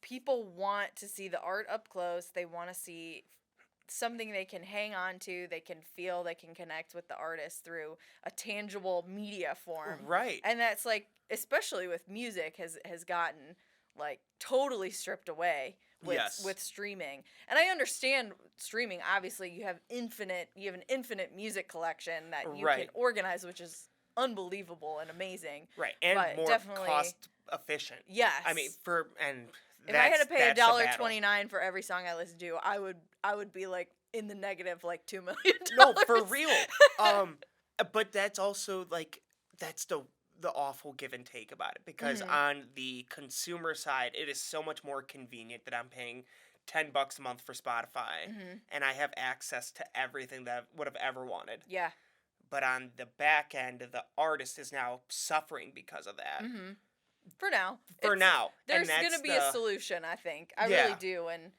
Speaker 2: people want to see the art up close. They want to see something they can hang on to, they can feel, they can connect with the artist through a tangible media form.
Speaker 1: Right.
Speaker 2: And that's like, especially with music, has gotten like totally stripped away with
Speaker 1: Yes.
Speaker 2: with streaming. And I understand streaming, obviously you have an infinite music collection that you
Speaker 1: Right.
Speaker 2: can organize, which is unbelievable and amazing.
Speaker 1: Right. And
Speaker 2: But
Speaker 1: more
Speaker 2: definitely-
Speaker 1: cost efficient.
Speaker 2: Yes.
Speaker 1: I mean,
Speaker 2: if I had to pay
Speaker 1: that's the battle.
Speaker 2: $1.29 for every song I listen to, I would be like in the negative like $2 million.
Speaker 1: No, for real. But that's also like, that's the awful give and take about it, because
Speaker 2: Mhm.
Speaker 1: on the consumer side, it is so much more convenient that I'm paying $10 a month for Spotify,
Speaker 2: Mhm.
Speaker 1: and I have access to everything that I would have ever wanted.
Speaker 2: Yeah.
Speaker 1: But on the back end, the artist is now suffering because of that.
Speaker 2: Mhm. For now.
Speaker 1: For now.
Speaker 2: There's
Speaker 1: And
Speaker 2: going
Speaker 1: that's
Speaker 2: to be a solution, I think. I
Speaker 1: Yeah.
Speaker 2: really do. And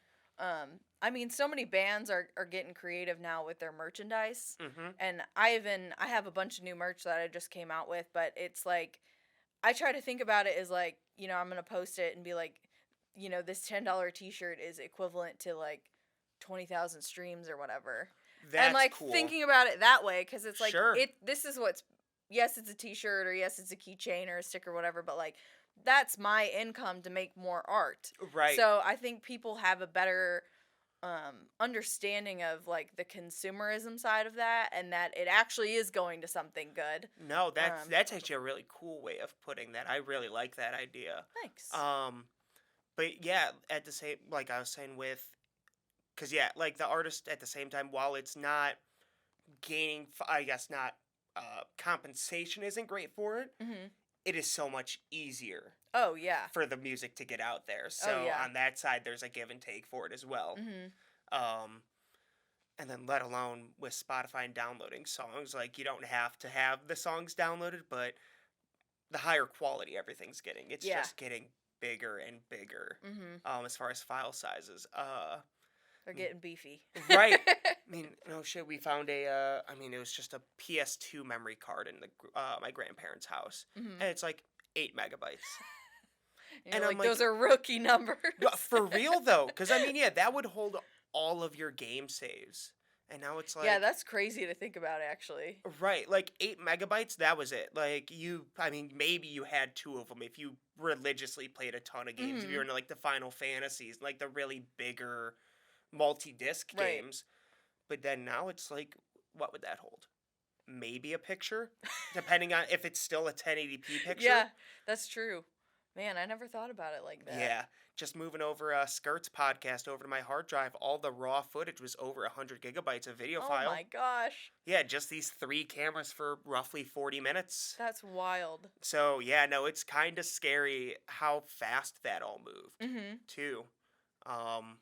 Speaker 2: I mean, so many bands are getting creative now with their merchandise.
Speaker 1: Mm-hmm.
Speaker 2: And I have a bunch of new merch that I just came out with, but it's like, I try to think about it as like, I'm going to post it and be like, this $10 t-shirt is equivalent to like 20,000 streams or whatever.
Speaker 1: That's
Speaker 2: and like
Speaker 1: cool.
Speaker 2: thinking about it that way, because it's like,
Speaker 1: Sure.
Speaker 2: this is what's, yes, it's a t-shirt, or yes, it's a keychain or a sticker or whatever, but like, that's my income to make more art.
Speaker 1: Right.
Speaker 2: So I think people have a better understanding of like the consumerism side of that, and that it actually is going to something good.
Speaker 1: No, that's actually a really cool way of putting that. I really like that idea.
Speaker 2: Thanks.
Speaker 1: But yeah, at the same, like I was saying with, because yeah, like the artist at the same time, while it's not gaining, I guess not, compensation isn't great for it.
Speaker 2: Mhm.
Speaker 1: It is so much easier
Speaker 2: Oh, yeah.
Speaker 1: for the music to get out there.
Speaker 2: Oh,
Speaker 1: So
Speaker 2: yeah.
Speaker 1: on that side, there's a give and take for it as well.
Speaker 2: Mhm.
Speaker 1: Um, and then let alone with Spotify and downloading songs, like you don't have to have the songs downloaded, but the higher quality everything's getting, it's
Speaker 2: Yeah.
Speaker 1: just getting bigger and bigger.
Speaker 2: Mhm.
Speaker 1: As far as file sizes,
Speaker 2: They're getting beefy.
Speaker 1: right. I mean, no shit. We found I mean, it was just a PS2 memory card in my grandparents' house,
Speaker 2: Mhm.
Speaker 1: and it's like 8 megabytes.
Speaker 2: And
Speaker 1: And
Speaker 2: you're
Speaker 1: I'm
Speaker 2: like,
Speaker 1: like,
Speaker 2: those are rookie numbers.
Speaker 1: For real though, because I mean, yeah, that would hold all of your game saves, and now it's
Speaker 2: Yeah,
Speaker 1: like,
Speaker 2: that's crazy to think about, actually.
Speaker 1: right, like 8 megabytes. That was it. Like I mean, maybe you had two of them if you religiously played a ton of games. If you were
Speaker 2: Mhm.
Speaker 1: into like the Final Fantasies, like the really bigger multi-disc
Speaker 2: Right.
Speaker 1: games. But then now it's like, what would that hold? Maybe a picture, depending on if it's still a 1080p picture.
Speaker 2: Yeah, that's true. Man, I never thought about it like that.
Speaker 1: Yeah, just moving over Skirt's podcast over to my hard drive, all the raw footage was over 100 gigabytes of video
Speaker 2: Oh
Speaker 1: file.
Speaker 2: my gosh.
Speaker 1: Yeah, just these 3 cameras for roughly 40 minutes.
Speaker 2: That's wild.
Speaker 1: So, yeah, no, it's kind of scary how fast that all moved,
Speaker 2: Mhm.
Speaker 1: too. Um,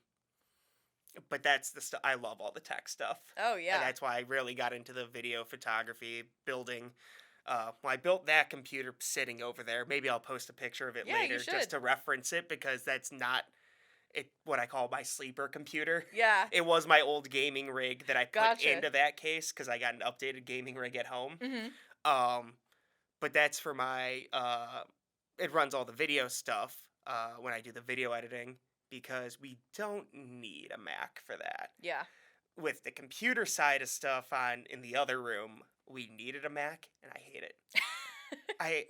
Speaker 1: but that's the stuff. I love all the tech stuff.
Speaker 2: Oh,
Speaker 1: And
Speaker 2: yeah.
Speaker 1: that's why I really got into the video photography, building. Well, I built that computer sitting over there. Maybe I'll post a picture of it
Speaker 2: Yeah, you
Speaker 1: later
Speaker 2: should.
Speaker 1: just to reference it, because that's not what I call my sleeper computer.
Speaker 2: Yeah.
Speaker 1: It was my old gaming rig that I put
Speaker 2: Gotcha.
Speaker 1: into that case because I got an updated gaming rig at home.
Speaker 2: Mhm.
Speaker 1: Um, but that's for my it runs all the video stuff when I do the video editing, because we don't need a Mac for that.
Speaker 2: Yeah.
Speaker 1: With the computer side of stuff in the other room, we needed a Mac, and I hate it. I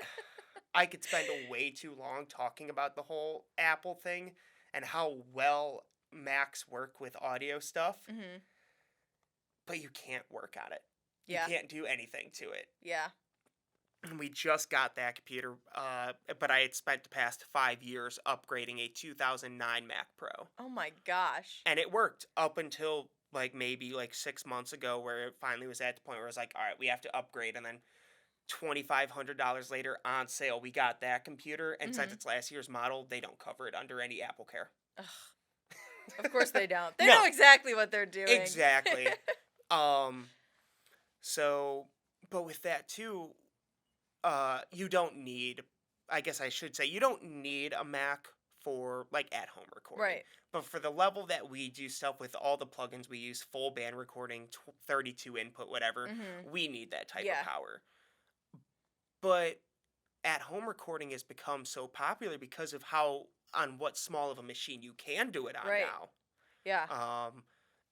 Speaker 1: I could spend way too long talking about the whole Apple thing and how well Macs work with audio stuff,
Speaker 2: Mhm.
Speaker 1: but you can't work on it.
Speaker 2: Yeah.
Speaker 1: You can't do anything to it.
Speaker 2: Yeah.
Speaker 1: And we just got that computer, but I had spent the past 5 years upgrading a 2009 Mac Pro.
Speaker 2: Oh my gosh.
Speaker 1: And it worked up until like maybe like 6 months ago, where it finally was at the point where it was like, all right, we have to upgrade. And then $2,500 later on sale, we got that computer. And since
Speaker 2: Mhm.
Speaker 1: it's last year's model, they don't cover it under any Apple Care.
Speaker 2: Ugh. Of course they don't. They
Speaker 1: No.
Speaker 2: know exactly what they're doing.
Speaker 1: Exactly. So, but with that too, you don't need, I guess I should say, you don't need a Mac for like at home recording.
Speaker 2: Right.
Speaker 1: But for the level that we do stuff with all the plugins we use, full band recording, 32 input, whatever,
Speaker 2: Mhm.
Speaker 1: we need that type
Speaker 2: Yeah.
Speaker 1: of power. But at home recording has become so popular because of how, on what small of a machine you can do it on
Speaker 2: Right.
Speaker 1: now.
Speaker 2: Yeah.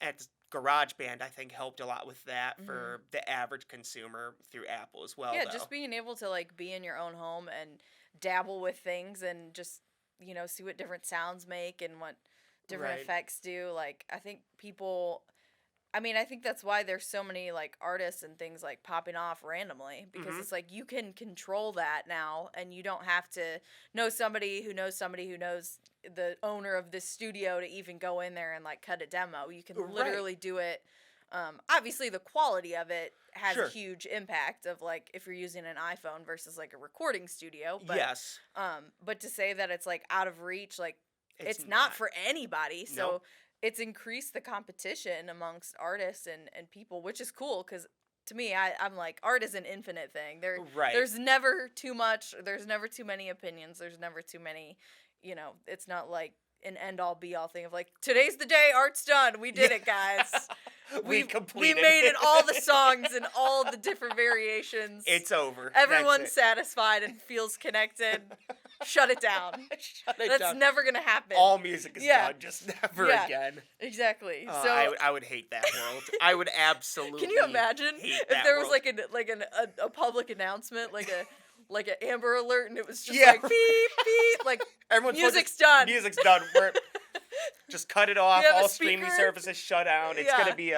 Speaker 1: At GarageBand, I think, helped a lot with that
Speaker 2: Mhm.
Speaker 1: for the average consumer through Apple as well.
Speaker 2: Yeah,
Speaker 1: though.
Speaker 2: just being able to like be in your own home and dabble with things and just, see what different sounds make and what different
Speaker 1: Right.
Speaker 2: effects do. Like I think I think that's why there's so many like artists and things like popping off randomly, because
Speaker 1: Mhm.
Speaker 2: it's like you can control that now and you don't have to know somebody who knows somebody who knows the owner of this studio to even go in there and like cut a demo. You can
Speaker 1: Right.
Speaker 2: literally do it. Obviously the quality of it has
Speaker 1: Sure.
Speaker 2: a huge impact of like if you're using an iPhone versus like a recording studio. But
Speaker 1: Yes.
Speaker 2: but to say that it's like out of reach, like
Speaker 1: It's
Speaker 2: it's not
Speaker 1: not.
Speaker 2: for anybody. So
Speaker 1: Nope.
Speaker 2: it's increased the competition amongst artists and people, which is cool because to me, I'm like, art is an infinite thing.
Speaker 1: Right.
Speaker 2: There's never too much. There's never too many opinions. There's never too many, it's not like an end all be all thing of like, today's the day, art's done. We did it, guys.
Speaker 1: We
Speaker 2: We
Speaker 1: completed.
Speaker 2: made it, all the songs and all the different variations.
Speaker 1: It's over.
Speaker 2: Everyone's
Speaker 1: That's
Speaker 2: satisfied and feels connected. Shut it down.
Speaker 1: it. Shut it
Speaker 2: That's
Speaker 1: down.
Speaker 2: never gonna happen.
Speaker 1: All music is
Speaker 2: Yeah.
Speaker 1: done, just never
Speaker 2: Yeah.
Speaker 1: again.
Speaker 2: Exactly. So
Speaker 1: I would hate that world. I would absolutely.
Speaker 2: can you imagine
Speaker 1: hate
Speaker 2: if
Speaker 1: that
Speaker 2: there was
Speaker 1: world.
Speaker 2: like a public announcement, like an Amber Alert, and it was just
Speaker 1: Yeah.
Speaker 2: like beep beep, like
Speaker 1: Everyone's supposed to-
Speaker 2: music's done.
Speaker 1: Music's done. Just cut it off.
Speaker 2: You have a
Speaker 1: All streaming
Speaker 2: speaker?
Speaker 1: services shut down. It's
Speaker 2: Yeah.
Speaker 1: gonna be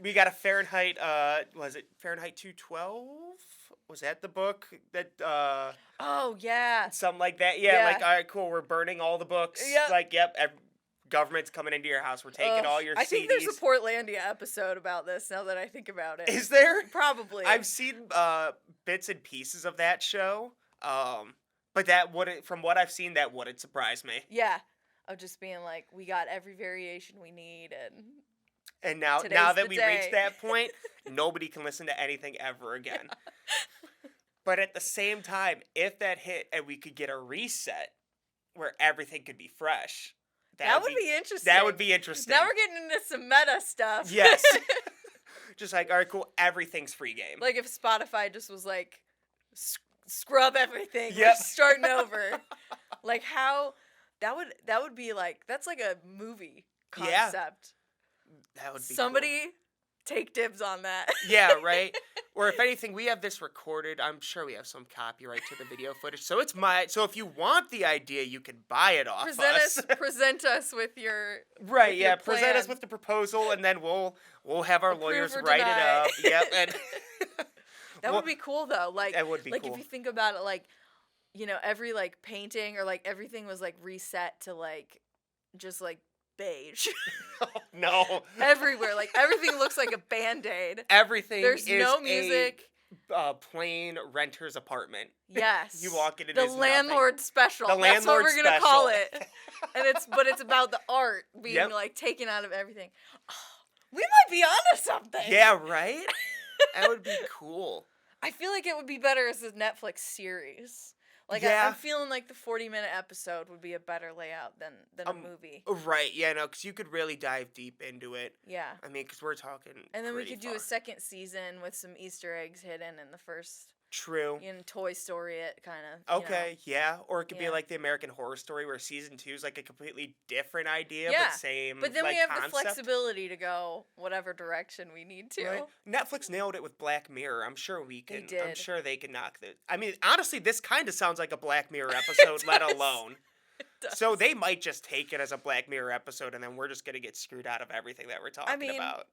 Speaker 1: we got a Fahrenheit. Was it Fahrenheit 212? Was that the book that
Speaker 2: Oh yeah.
Speaker 1: something like that? Yeah.
Speaker 2: Yeah.
Speaker 1: Like, all right, cool. We're burning all the books.
Speaker 2: Yep.
Speaker 1: Like, yep. government's coming into your house. We're taking all your CDs.
Speaker 2: I think there's a Portlandia episode about this now that I think about it.
Speaker 1: Is there?
Speaker 2: Probably.
Speaker 1: I've seen bits and pieces of that show. But from what I've seen, that wouldn't surprise me.
Speaker 2: Yeah. Of just being like, we got every variation we need,
Speaker 1: and now that we reached that point, nobody can listen to anything ever again. Yeah. But at the same time, if that hit and we could get a reset where everything could be fresh,
Speaker 2: that would be interesting.
Speaker 1: That would be interesting.
Speaker 2: Now we're getting into some meta stuff.
Speaker 1: Yes. Just like, all right, cool, everything's free game.
Speaker 2: Like if Spotify just was like, scrub everything,
Speaker 1: yep.
Speaker 2: We're starting over. Like how... That would be like, that's like a movie concept.
Speaker 1: Yeah. That would be
Speaker 2: Somebody take dibs on that.
Speaker 1: Yeah, right? Or if anything, we have this recorded. I'm sure we have some copyright to the video footage. So so if you want the idea, you can buy it off us.
Speaker 2: Present us with your
Speaker 1: Right,
Speaker 2: with
Speaker 1: yeah.
Speaker 2: your
Speaker 1: Present
Speaker 2: plan.
Speaker 1: us with the proposal and then we'll have our lawyers write
Speaker 2: deny.
Speaker 1: it up. Yep. And
Speaker 2: that would be cool though. Like
Speaker 1: that would be
Speaker 2: like
Speaker 1: cool.
Speaker 2: If you think about it, like, you know, every like painting or like everything was like reset to like just like beige.
Speaker 1: Oh, no.
Speaker 2: Everywhere. Like everything looks like a Band-Aid.
Speaker 1: Everything
Speaker 2: There's
Speaker 1: is
Speaker 2: no music.
Speaker 1: A plain renter's apartment.
Speaker 2: Yes.
Speaker 1: You walk in and
Speaker 2: the
Speaker 1: there's
Speaker 2: landlord
Speaker 1: nothing.
Speaker 2: special.
Speaker 1: The
Speaker 2: That's
Speaker 1: landlord
Speaker 2: what we're gonna
Speaker 1: special.
Speaker 2: call it. And it's about the art being like taken out of everything. Oh, we might be onto something.
Speaker 1: Yeah, right? That would be cool.
Speaker 2: I feel like it would be better as a Netflix series. Like I'm feeling like the 40-minute episode would be a better layout than a movie.
Speaker 1: Right, yeah, no, because you could really dive deep into it.
Speaker 2: Yeah.
Speaker 1: I mean, because we're talking
Speaker 2: And then we could
Speaker 1: far.
Speaker 2: do a second season with some Easter eggs hidden in the first.
Speaker 1: True.
Speaker 2: In Toy Story, it kind of.
Speaker 1: Okay, yeah. Or it could be like the American Horror Story, where season 2 is like a completely different idea, but same.
Speaker 2: But then
Speaker 1: like,
Speaker 2: we have
Speaker 1: concept.
Speaker 2: the flexibility to go whatever direction we need to.
Speaker 1: Right. Netflix nailed it with Black Mirror. I'm sure we can.
Speaker 2: They did.
Speaker 1: I'm sure they can knock it. I mean, honestly, this kind of sounds like a Black Mirror episode, let alone. So they might just take it as a Black Mirror episode, and then we're just gonna get screwed out of everything that we're talking about.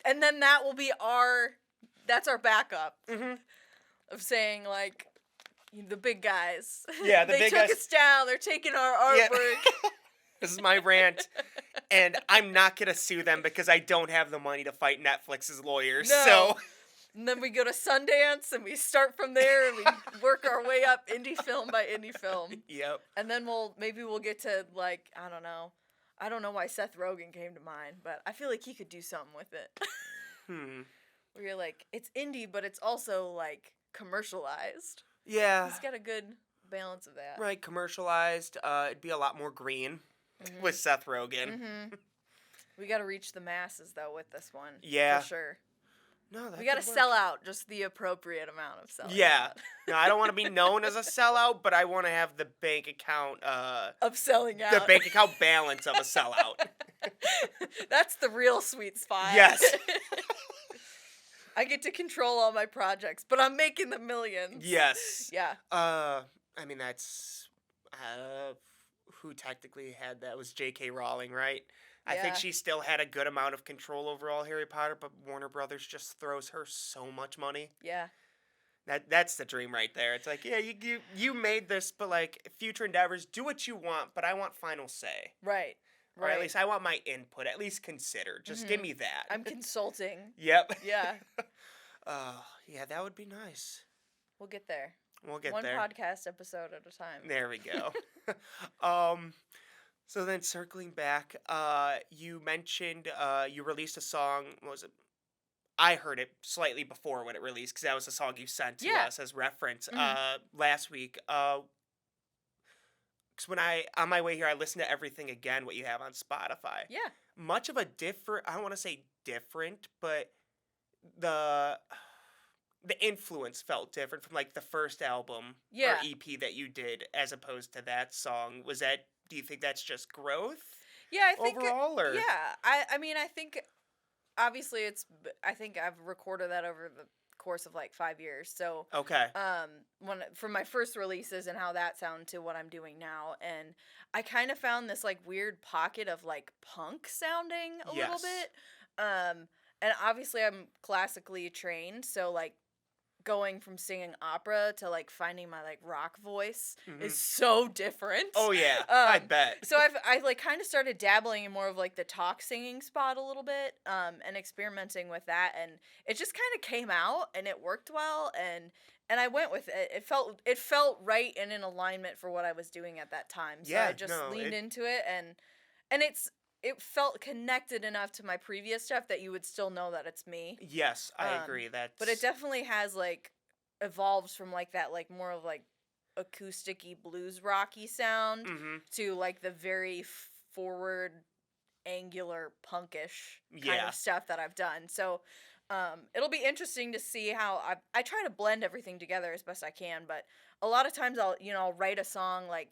Speaker 2: And then that will be that's our backup.
Speaker 1: Mm-hmm.
Speaker 2: Of saying, like, the big guys.
Speaker 1: Yeah, the
Speaker 2: big guys. They took us down. They're taking our artwork. Yeah.
Speaker 1: This is my rant. And I'm not going to sue them because I don't have the money to fight Netflix's lawyers.
Speaker 2: No.
Speaker 1: So.
Speaker 2: And then we go to Sundance and we start from there and we work our way up indie film by indie film.
Speaker 1: Yep.
Speaker 2: And then maybe we'll get to, like, I don't know. I don't know why Seth Rogen came to mind, but I feel like he could do something with it. Where you're like, it's indie, but it's also, like, commercialized.
Speaker 1: Yeah.
Speaker 2: He's got a good balance of that.
Speaker 1: Right, commercialized. It'd be a lot more green with Seth Rogen.
Speaker 2: Mm-hmm. We got to reach the masses, though, with this one.
Speaker 1: Yeah.
Speaker 2: For sure.
Speaker 1: No,
Speaker 2: we got to sell out just the appropriate amount of selling out.
Speaker 1: No, I don't want to be known as a sellout, but I want to have the bank account
Speaker 2: of selling out.
Speaker 1: The bank account balance of a sellout.
Speaker 2: That's the real sweet spot.
Speaker 1: Yes.
Speaker 2: I get to control all my projects, but I'm making the millions.
Speaker 1: Yes.
Speaker 2: Yeah.
Speaker 1: I mean, that's who technically had that was J.K. Rowling, right? I think she still had a good amount of control over all Harry Potter, but Warner Brothers just throws her so much money.
Speaker 2: Yeah.
Speaker 1: That's the dream right there. It's like, yeah, you made this, but like future endeavors, do what you want, but I want final say.
Speaker 2: Right.
Speaker 1: Or at least I want my input, at least considered. Just give me that.
Speaker 2: I'm consulting.
Speaker 1: Yep.
Speaker 2: Yeah.
Speaker 1: Yeah, that would be nice.
Speaker 2: We'll get there.
Speaker 1: We'll get
Speaker 2: One
Speaker 1: there.
Speaker 2: podcast episode at a time.
Speaker 1: There we go. So then circling back, you mentioned you released a song. What was it? I heard it slightly before when it released because that was the song you sent to us as reference last week. Because when on my way here, I listened to everything again, what you have on Spotify.
Speaker 2: Yeah.
Speaker 1: Much of a different, I don't want to say different, but the influence felt different from like the first album or EP that you did as opposed to that song. Do you think that's just growth?
Speaker 2: Yeah, I think
Speaker 1: overall, or
Speaker 2: I mean, I think obviously I think I've recorded that over the course of like 5 years. So
Speaker 1: okay.
Speaker 2: From my first releases and how that sounded to what I'm doing now, and I kind of found this like weird pocket of like punk sounding a little bit. And obviously I'm classically trained, so like going from singing opera to like finding my like rock voice
Speaker 1: Hmm.
Speaker 2: is so different.
Speaker 1: Oh yeah, I
Speaker 2: Um,
Speaker 1: bet.
Speaker 2: so I like kind of started dabbling in more of like the talk singing spot a little bit, and experimenting with that, and it just kind of came out and it worked well, and I went with it. It felt right and in alignment for what I was doing at that time. So I
Speaker 1: Yeah,
Speaker 2: just
Speaker 1: no,
Speaker 2: leaned into it, and it felt connected enough to my previous stuff that you would still know that it's me.
Speaker 1: yes, I
Speaker 2: Um,
Speaker 1: agree.
Speaker 2: but it
Speaker 1: That's
Speaker 2: definitely has like evolved from like that like more of like acousticy blues rocky sound
Speaker 1: hmm
Speaker 2: to like the very forward angular punkish kind
Speaker 1: yeah,
Speaker 2: of stuff that I've done. So it'll be interesting to see how I try to blend everything together as best I can, but a lot of times I'll write a song like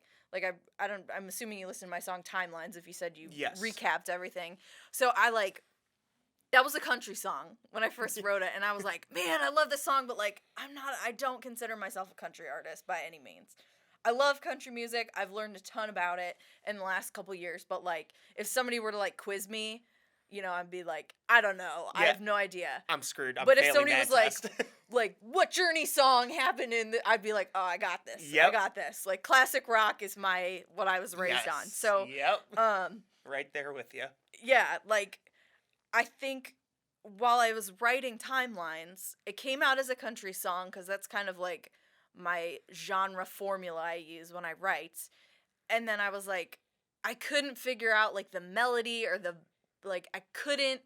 Speaker 2: I'm assuming you listen to my song Timelines if you said you
Speaker 1: yes.
Speaker 2: recapped everything. So I like that was a country song when I first wrote it, and I was like, man, I love this song, but like, I don't consider myself a country artist by any means. I love country music. I've learned a ton about it in the last couple years, but like, if somebody were to like quiz me, I'd be like, I don't know. I
Speaker 1: Yeah,
Speaker 2: have no idea.
Speaker 1: I'm screwed. I'm
Speaker 2: But if
Speaker 1: failing
Speaker 2: somebody
Speaker 1: that
Speaker 2: was like,
Speaker 1: test.
Speaker 2: what Journey song happened I'd be like, oh, I got this. I
Speaker 1: Yep.
Speaker 2: got this. Like, classic rock is what I was raised on.
Speaker 1: Yes.
Speaker 2: So,
Speaker 1: Yep.
Speaker 2: um,
Speaker 1: Right there with you.
Speaker 2: yeah, like, I think while I was writing Timelines, it came out as a country song because that's kind of like my genre formula I use when I write. And then I was like, I couldn't figure out like the melody or I couldn't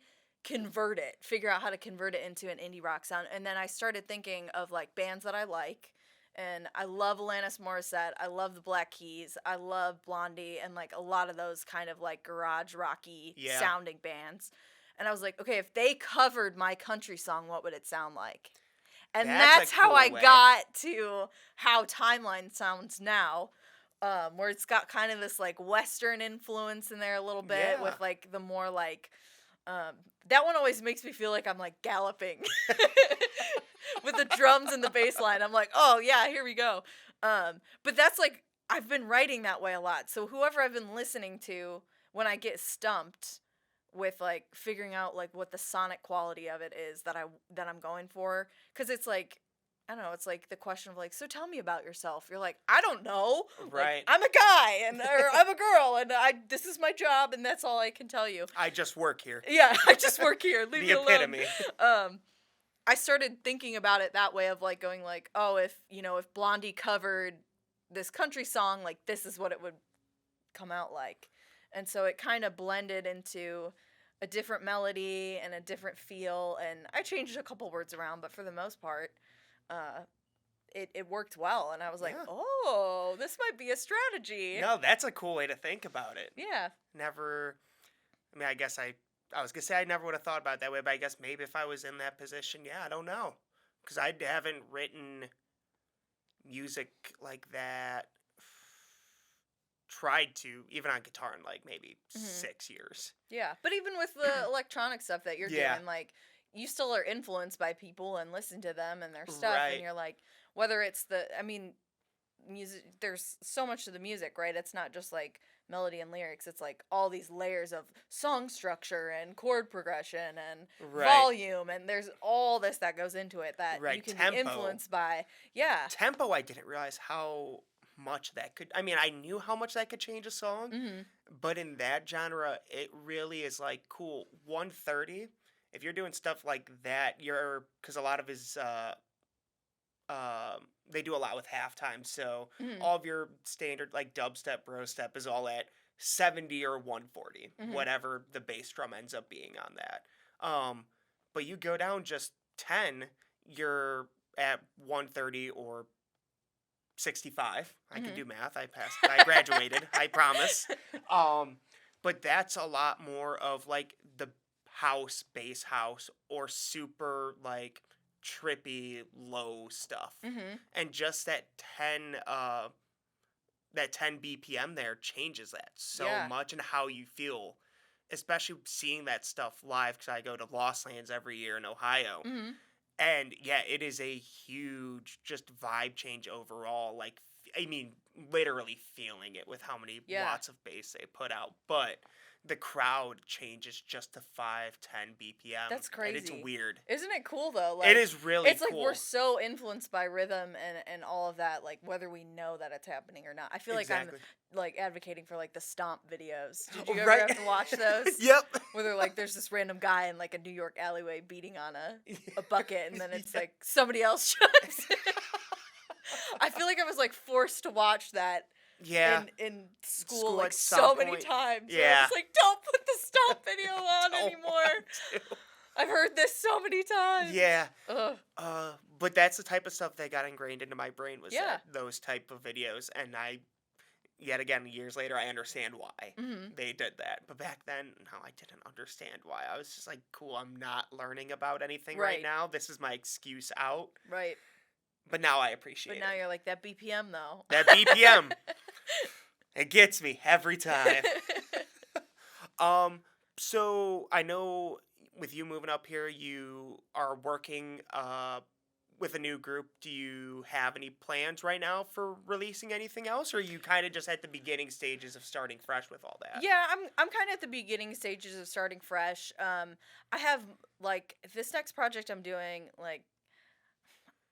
Speaker 2: figure out how to convert it into an indie rock sound. And then I started thinking of like bands that I like. And I love Alanis Morissette. I love the Black Keys. I love Blondie and like a lot of those kind of like garage rocky
Speaker 1: Yeah.
Speaker 2: sounding bands. And I was like, okay, if they covered my country song, what would it sound like? And
Speaker 1: That's a
Speaker 2: that's how
Speaker 1: cool
Speaker 2: I
Speaker 1: way.
Speaker 2: got to how Timeline sounds now, where it's got kind of this like Western influence in there a little bit
Speaker 1: Yeah.
Speaker 2: with like the more like, that one always makes me feel like I'm like galloping with the drums and the bass line. I'm like, oh yeah, here we go. But that's like, I've been writing that way a lot. So whoever I've been listening to when I get stumped with like figuring out like what the sonic quality of it is that I'm going for, cuz it's like I don't know, it's like the question of like, so tell me about yourself. You're like, I don't know. Like
Speaker 1: Right.
Speaker 2: I'm a guy or I'm a girl and this is my job and that's all I can tell you.
Speaker 1: I just work here.
Speaker 2: Yeah, I just work here. Leave
Speaker 1: The
Speaker 2: me alone.
Speaker 1: epitome.
Speaker 2: I started thinking about it that way of like going like, oh, if Blondie covered this country song, like this is what it would come out like. And so it kind of blended into a different melody and a different feel, and I changed a couple words around, but for the most part, it worked well, and I was like,
Speaker 1: Yeah.
Speaker 2: oh, this might be a strategy.
Speaker 1: No, that's a cool way to think about it.
Speaker 2: Yeah.
Speaker 1: Never. I mean, I guess I was gonna say I never would have thought about it that way, but I guess maybe if I was in that position, yeah, I don't know, because I haven't written music like that. Tried to even on guitar in like maybe
Speaker 2: Mhm.
Speaker 1: 6 years.
Speaker 2: Yeah, but even with the electronic stuff that you're
Speaker 1: Yeah.
Speaker 2: doing, like you still are influenced by people and listen to them and their stuff,
Speaker 1: Right.
Speaker 2: and you're like, whether it's I mean, music. There's so much to the music, right? It's not just like melody and lyrics. It's like all these layers of song structure and chord progression and
Speaker 1: Right.
Speaker 2: volume, and there's all this that goes into it that you
Speaker 1: Right,
Speaker 2: can
Speaker 1: tempo.
Speaker 2: be influenced by. Yeah.
Speaker 1: Tempo, I didn't realize how much that could. I mean, I knew how much that could change a song,
Speaker 2: Mm-hmm.
Speaker 1: but in that genre, it really is like cool. 130. If you're doing stuff like that, because a lot of his they do a lot with halftime, so
Speaker 2: Mm-hmm.
Speaker 1: all of your standard like dubstep, bro step is all at 70 or 140,
Speaker 2: Mhm.
Speaker 1: whatever the bass drum ends up being on that. But you go down just 10, you're at 130 or 65. I can
Speaker 2: Mhm.
Speaker 1: do math. I passed. I graduated. I promise. But that's a lot more of like the bass house, or super like trippy low stuff.
Speaker 2: Mm-hmm.
Speaker 1: And just that 10 BPM there changes that so
Speaker 2: Yeah.
Speaker 1: much, and how you feel, especially seeing that stuff live, because I go to Lost Lands every year in Ohio.
Speaker 2: Mm-hmm.
Speaker 1: And yeah, it is a huge just vibe change overall. Like I mean, literally feeling it with how many
Speaker 2: Yeah.
Speaker 1: watts of bass they put out. But the crowd changes just to 5-10 BPM.
Speaker 2: That's
Speaker 1: And it's
Speaker 2: crazy.
Speaker 1: weird.
Speaker 2: Isn't it cool though?
Speaker 1: It
Speaker 2: Like
Speaker 1: is really
Speaker 2: it's like
Speaker 1: cool.
Speaker 2: we're so influenced by rhythm and all of that, like whether we know that it's happening or not. I feel like
Speaker 1: Exactly.
Speaker 2: I'm like advocating for like the stomp videos. Did you ever
Speaker 1: Right.
Speaker 2: have to watch those?
Speaker 1: Yep.
Speaker 2: Where they're like, there's this random guy in like a New York alleyway beating on
Speaker 1: Yeah.
Speaker 2: a bucket, and then it's
Speaker 1: Yeah.
Speaker 2: like somebody else chimes in. I feel like I was like forced to watch that
Speaker 1: Yeah.
Speaker 2: in school
Speaker 1: School
Speaker 2: like
Speaker 1: at
Speaker 2: so
Speaker 1: some
Speaker 2: many
Speaker 1: point.
Speaker 2: times. where I
Speaker 1: Yeah.
Speaker 2: was like, don't put the stomp video on
Speaker 1: Don't
Speaker 2: anymore.
Speaker 1: want to.
Speaker 2: I've heard this so many times.
Speaker 1: Yeah.
Speaker 2: Ugh.
Speaker 1: But that's the type of stuff that got ingrained into my brain was
Speaker 2: Yeah.
Speaker 1: those type of videos, and yet again, years later, I understand why
Speaker 2: Mhm.
Speaker 1: they did that. But back then, no, I didn't understand why. I was just like, cool, I'm not learning about anything right
Speaker 2: Right.
Speaker 1: now. This is my excuse out.
Speaker 2: Right.
Speaker 1: But now I appreciate
Speaker 2: But now
Speaker 1: it.
Speaker 2: you're like that BPM though.
Speaker 1: That BPM, it gets me every time. So I know with you moving up here, you are working with a new group. Do you have any plans right now for releasing anything else, or are you kind of just at the beginning stages of starting fresh with all that?
Speaker 2: Yeah, I'm kind of at the beginning stages of starting fresh. I have like this next project I'm doing, like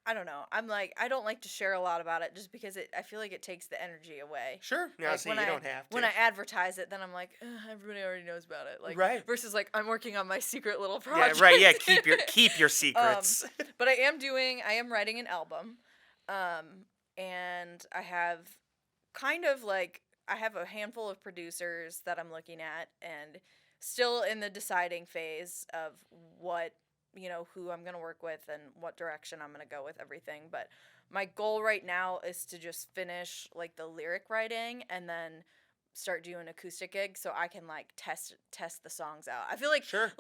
Speaker 2: I don't know. I'm like I don't like to share a lot about it just because I feel like it takes the energy away.
Speaker 1: Sure. No,
Speaker 2: Like
Speaker 1: see, you don't have to.
Speaker 2: when I advertise it, then I'm like, "Ugh, everybody already knows about it. Like
Speaker 1: Right.
Speaker 2: versus like I'm working on my secret little
Speaker 1: Yeah,
Speaker 2: project.
Speaker 1: right. Yeah, keep your secrets.
Speaker 2: But I am writing an album. And I have kind of like I have a handful of producers that I'm looking at and still in the deciding phase of what, who I'm going to work with and what direction I'm going to go with everything. But my goal right now is to just finish like the lyric writing and then start doing acoustic gigs so I can like test the songs out. I feel like
Speaker 1: Sure.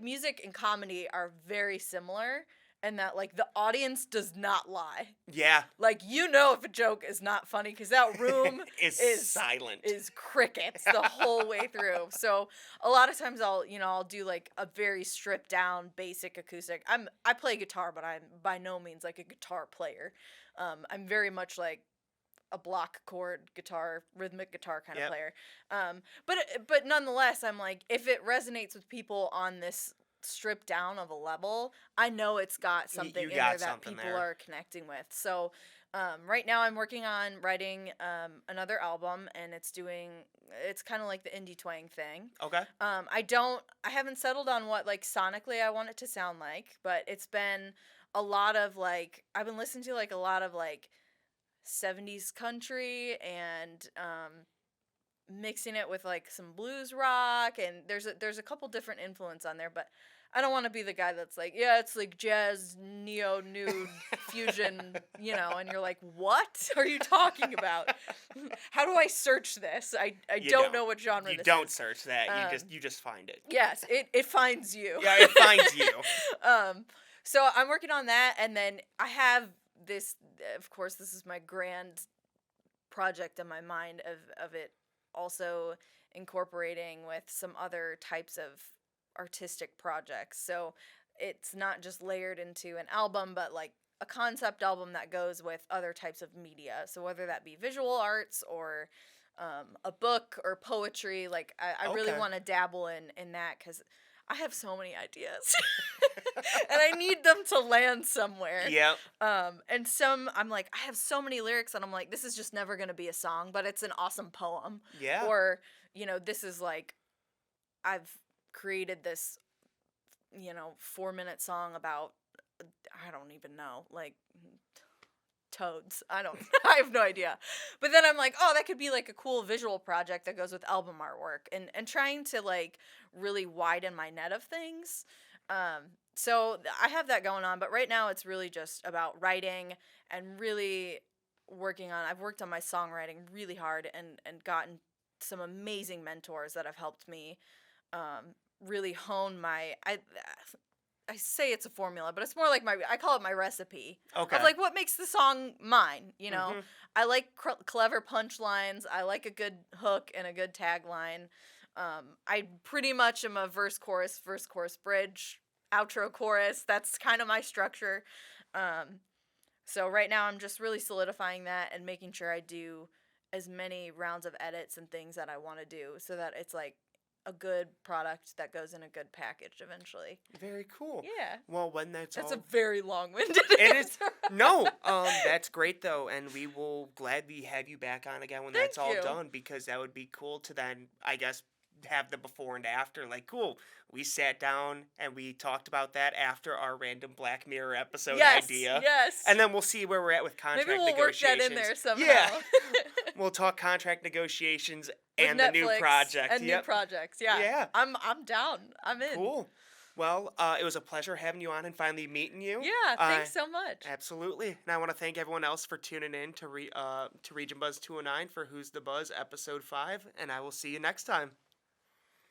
Speaker 2: music and comedy are very similar and that like the audience does not lie.
Speaker 1: Yeah.
Speaker 2: Like if a joke is not funny because that room
Speaker 1: is silent.
Speaker 2: is crickets the whole way through. So a lot of times I'll do like a very stripped down basic acoustic. I play guitar, but I'm by no means like a guitar player. I'm very much like a block chord guitar, rhythmic guitar kind of
Speaker 1: Yep.
Speaker 2: player. But nonetheless, I'm like if it resonates with people on this stripped down of a level, I know it's got something
Speaker 1: you
Speaker 2: in
Speaker 1: got
Speaker 2: there that
Speaker 1: something
Speaker 2: people
Speaker 1: there.
Speaker 2: are connecting with. So right now I'm working on writing another album and it's kind of like the indie twang thing.
Speaker 1: Okay.
Speaker 2: I haven't settled on what like sonically I want it to sound like, but it's been a lot of like I've been listening to like a lot of like 70s country and mixing it with like some blues rock, and there's a couple different influence on there, but I don't want to be the guy that's like, yeah, it's like jazz, neo nude fusion, and you're like, what are you talking about? How do I search this? I don't know what genre
Speaker 1: You
Speaker 2: this
Speaker 1: don't
Speaker 2: is.
Speaker 1: search that. You just find it.
Speaker 2: Yes, it finds you.
Speaker 1: Yeah, it finds you.
Speaker 2: So I'm working on that, and then I have this. Of course, this is my grand project in my mind of it also incorporating with some other types of artistic projects. So it's not just layered into an album, but like a concept album that goes with other types of media. So whether that be visual arts or a book or poetry, like I really
Speaker 1: Okay.
Speaker 2: want to dabble in that because I have so many ideas and I need them to land somewhere.
Speaker 1: Yep.
Speaker 2: And some I'm like, I have so many lyrics and I'm like, this is just never going to be a song, but it's an awesome poem.
Speaker 1: Yeah.
Speaker 2: Or, this is like, I've created this, 4-minute song about, I don't even know, like toads. I have no idea. But then I'm like, oh, that could be like a cool visual project that goes with album artwork and trying to like really widen my net of things. So I have that going on, but right now it's really just about writing and really I've worked on my songwriting really hard and gotten some amazing mentors that have helped me really hone I say it's a formula, but it's more like I call it my recipe.
Speaker 1: Okay.
Speaker 2: Of like what makes the song mine,
Speaker 1: Mhm.
Speaker 2: I like clever punchlines. I like a good hook and a good tagline. I pretty much am a verse, chorus, bridge, outro, chorus. That's kind of my structure. So right now I'm just really solidifying that and making sure I do as many rounds of edits and things that I want to do so that it's like a good product that goes in a good package eventually.
Speaker 1: Very cool.
Speaker 2: Yeah.
Speaker 1: Well, when that's
Speaker 2: That's a
Speaker 1: all,
Speaker 2: very long-winded
Speaker 1: it is
Speaker 2: answer.
Speaker 1: no. That's great though, and we will gladly have you back on again when that's
Speaker 2: Thank
Speaker 1: all
Speaker 2: you.
Speaker 1: done because that would be cool to then, I guess, have the before and after. Like, cool. We sat down and we talked about that after our random Black Mirror episode
Speaker 2: Yes,
Speaker 1: idea,
Speaker 2: yes.
Speaker 1: and then we'll see where we're at with
Speaker 2: Maybe
Speaker 1: contract
Speaker 2: we'll work that in
Speaker 1: negotiations.
Speaker 2: there
Speaker 1: Yeah,
Speaker 2: somehow.
Speaker 1: we'll talk contract negotiations
Speaker 2: With
Speaker 1: and the new
Speaker 2: Netflix
Speaker 1: project.
Speaker 2: and new
Speaker 1: Yep.
Speaker 2: projects. Yeah.
Speaker 1: Yeah.
Speaker 2: I'm down. I'm in.
Speaker 1: Cool. Well, it was a pleasure having you on and finally meeting you.
Speaker 2: Yeah, thanks so much.
Speaker 1: Absolutely. And I want to thank everyone else for tuning in to Region Buzz 209 for Who's the Buzz episode 5, and I will see you next time.